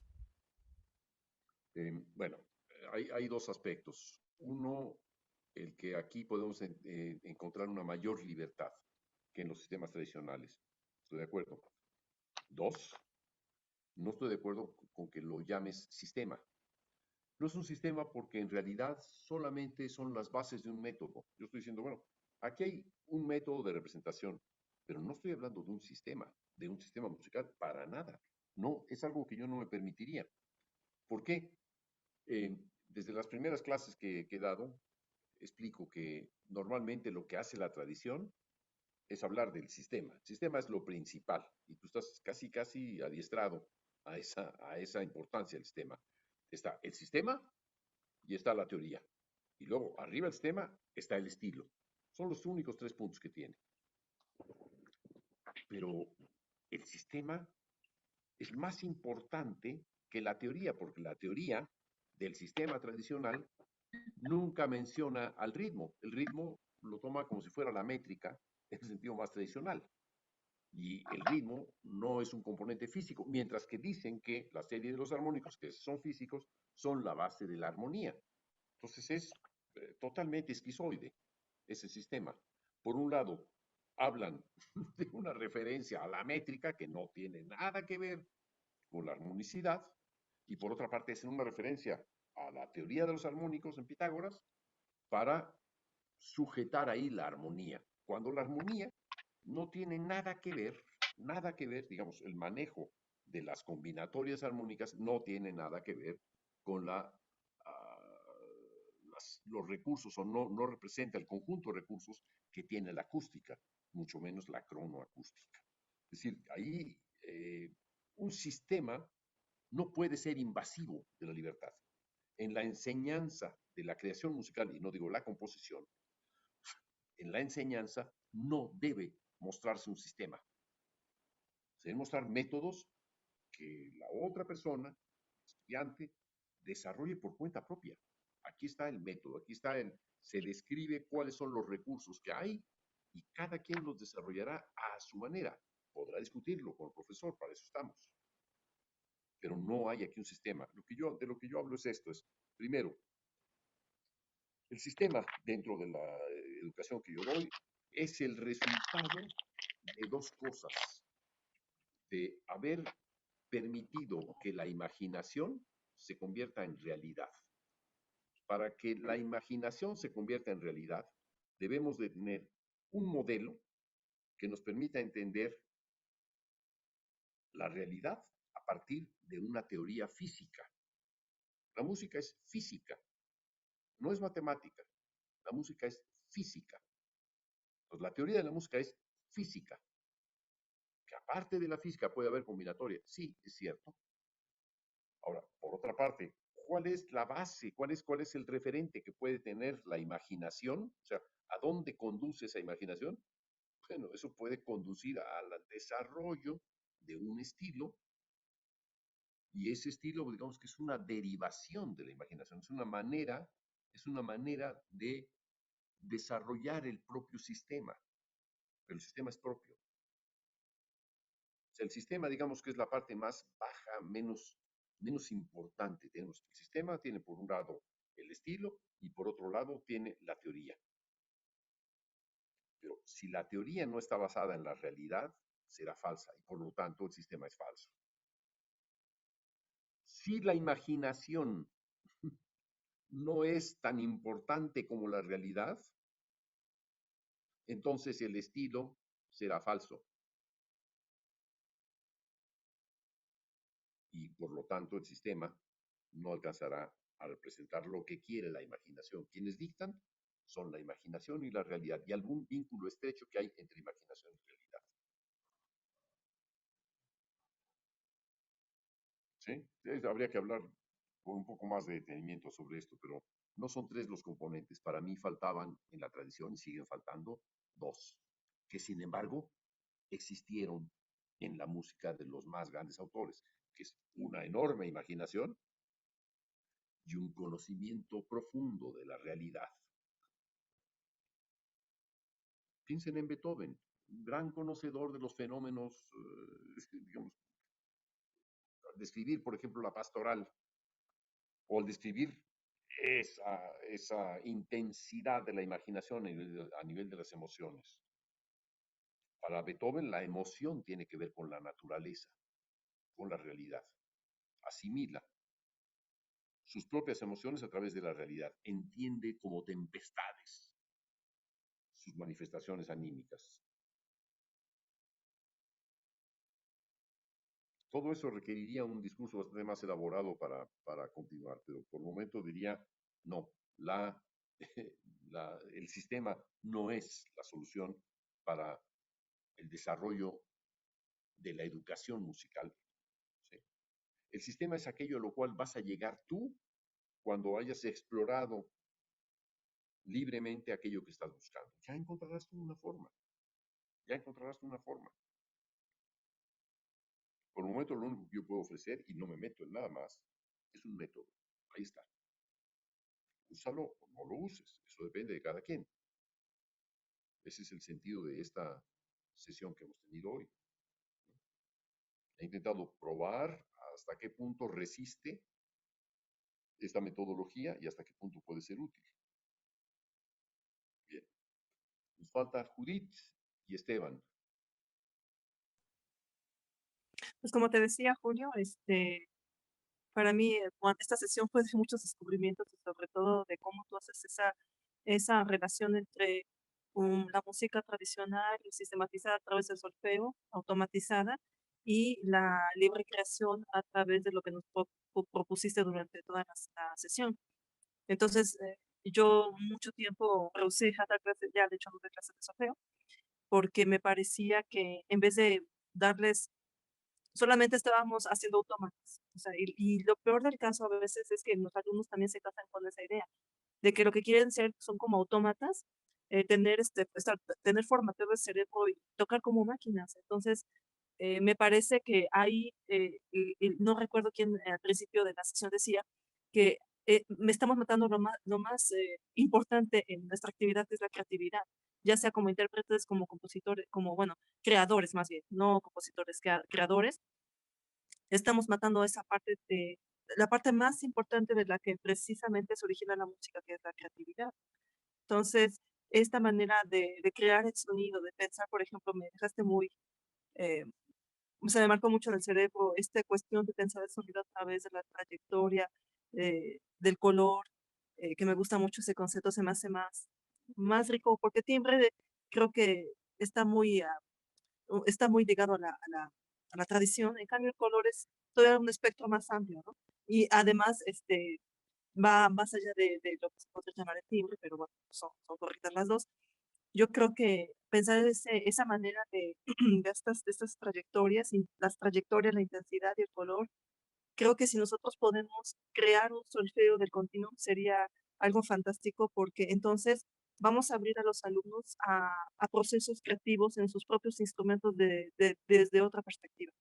Bueno, hay dos aspectos. Uno, el que aquí podemos encontrar una mayor libertad que en los sistemas tradicionales. Estoy de acuerdo. Dos, no estoy de acuerdo con que lo llames sistema. No es un sistema porque en realidad solamente son las bases de un método. Yo estoy diciendo, bueno, aquí hay un método de representación, pero no estoy hablando de un sistema musical para nada. No, es algo que yo no me permitiría. ¿Por qué? Desde las primeras clases que he dado, explico que normalmente lo que hace la tradición es hablar del sistema. El sistema es lo principal y tú estás casi adiestrado a esa importancia del sistema. Está el sistema y está la teoría. Y luego, arriba del sistema, está el estilo. Son los únicos 3 puntos que tiene. Pero el sistema es más importante que la teoría, porque la teoría del sistema tradicional nunca menciona al ritmo. El ritmo lo toma como si fuera la métrica en el sentido más tradicional. Y el ritmo no es un componente físico, mientras que dicen que la serie de los armónicos, que son físicos, son la base de la armonía. Entonces es totalmente esquizoide ese sistema. Por un lado, hablan de una referencia a la métrica que no tiene nada que ver con la armonicidad, y por otra parte hacen una referencia a la teoría de los armónicos en Pitágoras para sujetar ahí la armonía, cuando la armonía no tiene nada que ver, digamos, el manejo de las combinatorias armónicas no tiene nada que ver con los recursos, o no representa el conjunto de recursos que tiene la acústica, mucho menos la cronoacústica. Es decir, ahí un sistema no puede ser invasivo de la libertad. En la enseñanza de la creación musical, y no digo la composición, en la enseñanza no debe mostrarse un sistema. Se deben mostrar métodos que la otra persona, estudiante, desarrolle por cuenta propia. Aquí está el método, se describe cuáles son los recursos que hay y cada quien los desarrollará a su manera. Podrá discutirlo con el profesor, para eso estamos. Pero no hay aquí un sistema. De lo que yo hablo es esto, primero, el sistema dentro de la educación que yo doy es el resultado de dos cosas, de haber permitido que la imaginación se convierta en realidad. Para que la imaginación se convierta en realidad, debemos de tener un modelo que nos permita entender la realidad a partir de una teoría física. La música es física, no es matemática. La música es física. Entonces, la teoría de la música es física. Que aparte de la física puede haber combinatoria. Sí, es cierto. Ahora, por otra parte, ¿cuál es la base? ¿Cuál es el referente que puede tener la imaginación? O sea, ¿a dónde conduce esa imaginación? Bueno, eso puede conducir al desarrollo de un estilo, y ese estilo, digamos que es una derivación de la imaginación, es una manera de desarrollar el propio sistema, pero el sistema es propio. O sea, el sistema, digamos que es la parte más baja, menos importante. El sistema tiene por un lado el estilo y por otro lado tiene la teoría. Pero si la teoría no está basada en la realidad, será falsa y por lo tanto el sistema es falso. Si la imaginación no es tan importante como la realidad, entonces el estilo será falso. Y por lo tanto el sistema no alcanzará a representar lo que quiere la imaginación. Quienes dictan son la imaginación y la realidad, y algún vínculo estrecho que hay entre imaginación y realidad. ¿Sí? Habría que hablar con un poco más de detenimiento sobre esto, pero no son 3 los componentes. Para mí faltaban en la tradición y siguen faltando 2, que sin embargo existieron en la música de los más grandes autores, que es una enorme imaginación y un conocimiento profundo de la realidad. Piensen en Beethoven. un gran conocedor de los fenómenos, digamos, al describir, por ejemplo, la pastoral, o al describir esa intensidad de la imaginación a nivel de las emociones. Para Beethoven, la emoción tiene que ver con la naturaleza, con la realidad. Asimila sus propias emociones a través de la realidad. Entiende como tempestades sus manifestaciones anímicas. Todo eso requeriría un discurso bastante más elaborado para continuar, pero por el momento diría, no, el sistema no es la solución para el desarrollo de la educación musical. ¿Sí? El sistema es aquello a lo cual vas a llegar tú cuando hayas explorado libremente aquello que estás buscando. Ya encontrarás tú una forma, ya encontrarás tú una forma. Por el momento lo único que yo puedo ofrecer, y no me meto en nada más, es un método. Ahí está. Úsalo o no lo uses. Eso depende de cada quien. Ese es el sentido de esta sesión que hemos tenido hoy. He intentado probar hasta qué punto resiste esta metodología y hasta qué punto puede ser útil. Bien. Nos falta Judith y Esteban. Pues como te decía, Julio, para mí esta sesión fue de muchos descubrimientos y sobre todo de cómo tú haces esa relación entre la música tradicional y sistematizada a través del solfeo, automatizada, y la libre creación a través de lo que nos propusiste durante toda la sesión. Entonces, yo mucho tiempo rehusé a dar clases, ya de hecho no doy clases de solfeo, porque me parecía que en vez de darles, solamente estábamos haciendo autómatas. O sea, y lo peor del caso a veces es que los alumnos también se casan con esa idea, de que lo que quieren ser son como autómatas, tener formateo de cerebro y tocar como máquinas. Entonces, me parece que ahí, no recuerdo quién al principio de la sesión decía que me estamos matando lo más importante en nuestra actividad, que es la creatividad, ya sea como intérpretes, como compositores, como, bueno, creadores más bien, no compositores, creadores. Estamos matando esa parte la parte más importante de la que precisamente se origina la música, que es la creatividad. Entonces, esta manera de crear el sonido, de pensar, por ejemplo, me dejaste muy, eh, se me marcó mucho en el cerebro esta cuestión de pensar el sonido a través de la trayectoria, del color, que me gusta mucho ese concepto, se me hace más rico, porque creo que está muy ligado a la tradición. En cambio, el color es todavía un espectro más amplio, ¿no? Y además, va más allá de lo que se podría llamar el timbre, pero bueno, son correctas las dos. Yo creo que pensar esa manera de estas trayectorias, y las trayectorias, la intensidad y el color, creo que si nosotros podemos crear un solfeo del continuum sería algo fantástico, porque entonces vamos a abrir a los alumnos a procesos creativos en sus propios instrumentos desde otra perspectiva.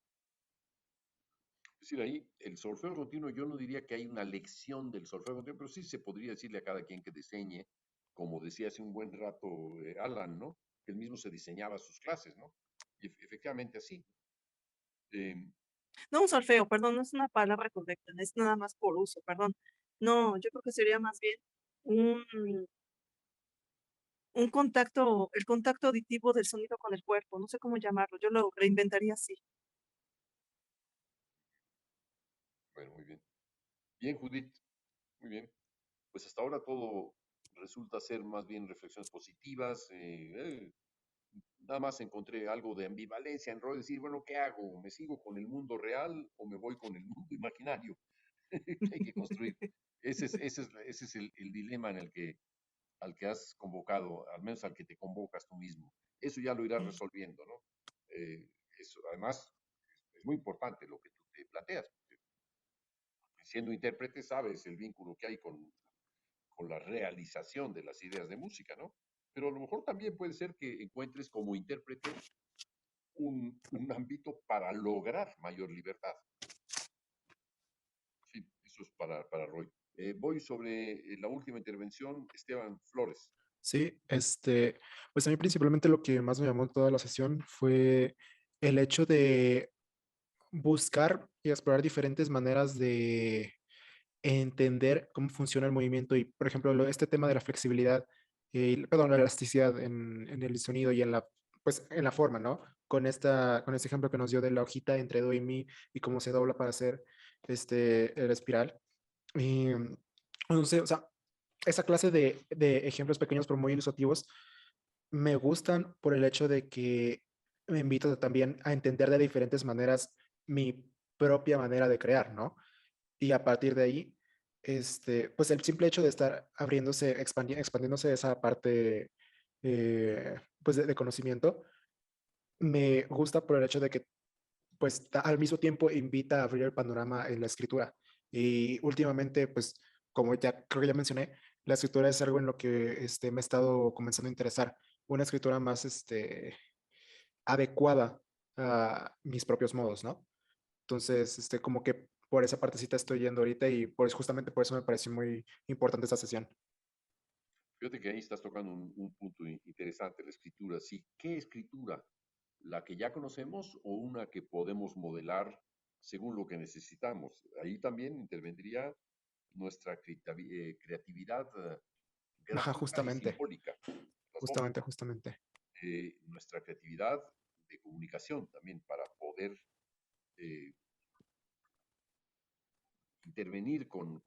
Es decir, ahí el solfeo continuo, yo no diría que hay una lección del solfeo continuo, pero sí se podría decirle a cada quien que diseñe, como decía hace un buen rato Alan, ¿no? Que él mismo se diseñaba sus clases, ¿no? Y efectivamente así. Eh, No un solfeo, perdón, no es una palabra correcta, es nada más por uso, perdón. No, yo creo que sería más bien un, el contacto auditivo del sonido con el cuerpo, no sé cómo llamarlo, yo lo reinventaría así. bueno, muy bien. Bien, Judith, muy bien. Pues hasta ahora todo resulta ser más bien reflexiones positivas. Nada más encontré algo de ambivalencia en rol, decir, bueno, ¿qué hago? ¿Me sigo con el mundo real o me voy con el mundo imaginario que hay que construir? Ese es el dilema al que has convocado, al menos al que te convocas tú mismo. Eso ya lo irás resolviendo, ¿no? Eso, además, es muy importante lo que tú te planteas. Siendo intérprete, sabes el vínculo que hay con la realización de las ideas de música, ¿no? Pero a lo mejor también puede ser que encuentres como intérprete un ámbito para lograr mayor libertad. Sí, eso es para Roy. Voy sobre la última intervención, Esteban Flores. Sí, pues a mí principalmente lo que más me llamó toda la sesión fue el hecho de buscar y explorar diferentes maneras de entender cómo funciona el movimiento y, por ejemplo, este tema de la flexibilidad, perdón, la elasticidad en el sonido y pues, en la forma, ¿no? Con este ejemplo que nos dio de la hojita entre do y mi y cómo se dobla para hacer el espiral. Y, no sé, o sea, esa clase de ejemplos pequeños pero muy ilustrativos me gustan por el hecho de que me invitan también a entender de diferentes maneras mi propia manera de crear, ¿no? Y a partir de ahí, pues el simple hecho de estar abriéndose, expandiéndose esa parte, pues de conocimiento, me gusta por el hecho de que, pues al mismo tiempo invita a abrir el panorama en la escritura. Y últimamente, pues como ya creo que ya mencioné, la escritura es algo en lo que me he estado comenzando a interesar. Una escritura más adecuada a mis propios modos, ¿no? Entonces, como que por esa partecita estoy yendo ahorita y justamente por eso me pareció muy importante esta sesión. Fíjate que ahí estás tocando un punto interesante, la escritura. Sí, ¿qué escritura? ¿La que ya conocemos o una que podemos modelar según lo que necesitamos? Ahí también intervendría nuestra creatividad Ajá, gráfica y simbólica. justamente. Nuestra creatividad de comunicación también para poder eh, intervenir con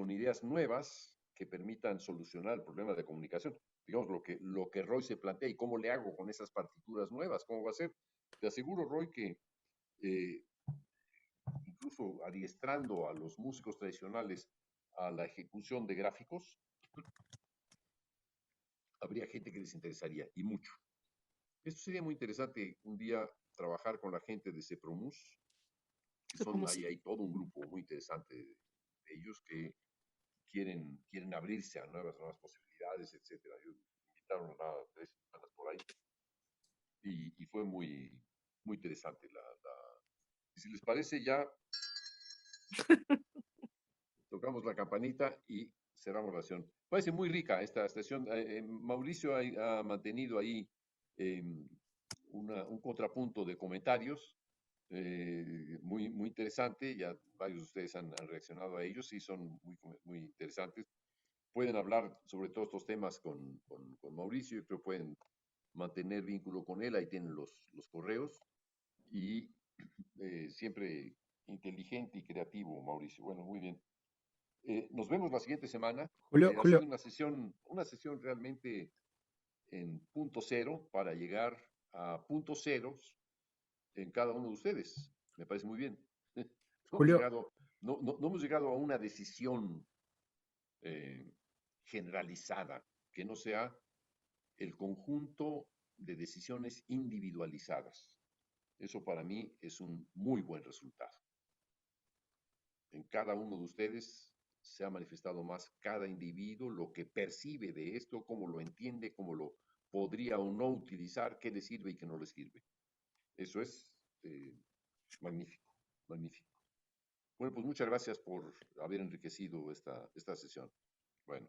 ideas nuevas que permitan solucionar el problema de comunicación. Digamos, lo que Roy se plantea y cómo le hago con esas partituras nuevas, cómo va a ser. Te aseguro, Roy, que eh, incluso adiestrando a los músicos tradicionales a la ejecución de gráficos, habría gente que les interesaría, y mucho. Esto sería muy interesante un día trabajar con la gente de CEPROMUS, que son, hay todo un grupo muy interesante de ellos que quieren abrirse a nuevas posibilidades, etcétera. Ellos invitaron a 3 semanas por ahí y fue muy interesante. Y si les parece, ya tocamos la campanita y cerramos la sesión. Parece muy rica esta sesión. Mauricio ha mantenido ahí eh, un contrapunto de comentarios muy interesante. Ya varios de ustedes han reaccionado a ellos y son muy interesantes. Pueden hablar sobre todos estos temas con Mauricio. Yo creo que pueden mantener vínculo con él. Ahí tienen los correos. Y siempre inteligente y creativo, Mauricio. Bueno, muy bien. Nos vemos la siguiente semana. Ha sido Julio, una sesión realmente en punto cero para llegar a puntos ceros en cada uno de ustedes. Me parece muy bien. Julio, No hemos llegado a una decisión eh, generalizada que no sea el conjunto de decisiones individualizadas. Eso para mí es un muy buen resultado. En cada uno de ustedes se ha manifestado más cada individuo, lo que percibe de esto, cómo lo entiende, cómo lo podría o no utilizar, qué le sirve y qué no le sirve. Eso es magnífico, magnífico. Bueno, pues muchas gracias por haber enriquecido esta sesión. Bueno,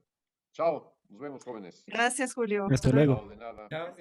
chao, nos vemos, jóvenes. Gracias, Julio. Hasta luego. Chao, de nada. Chao.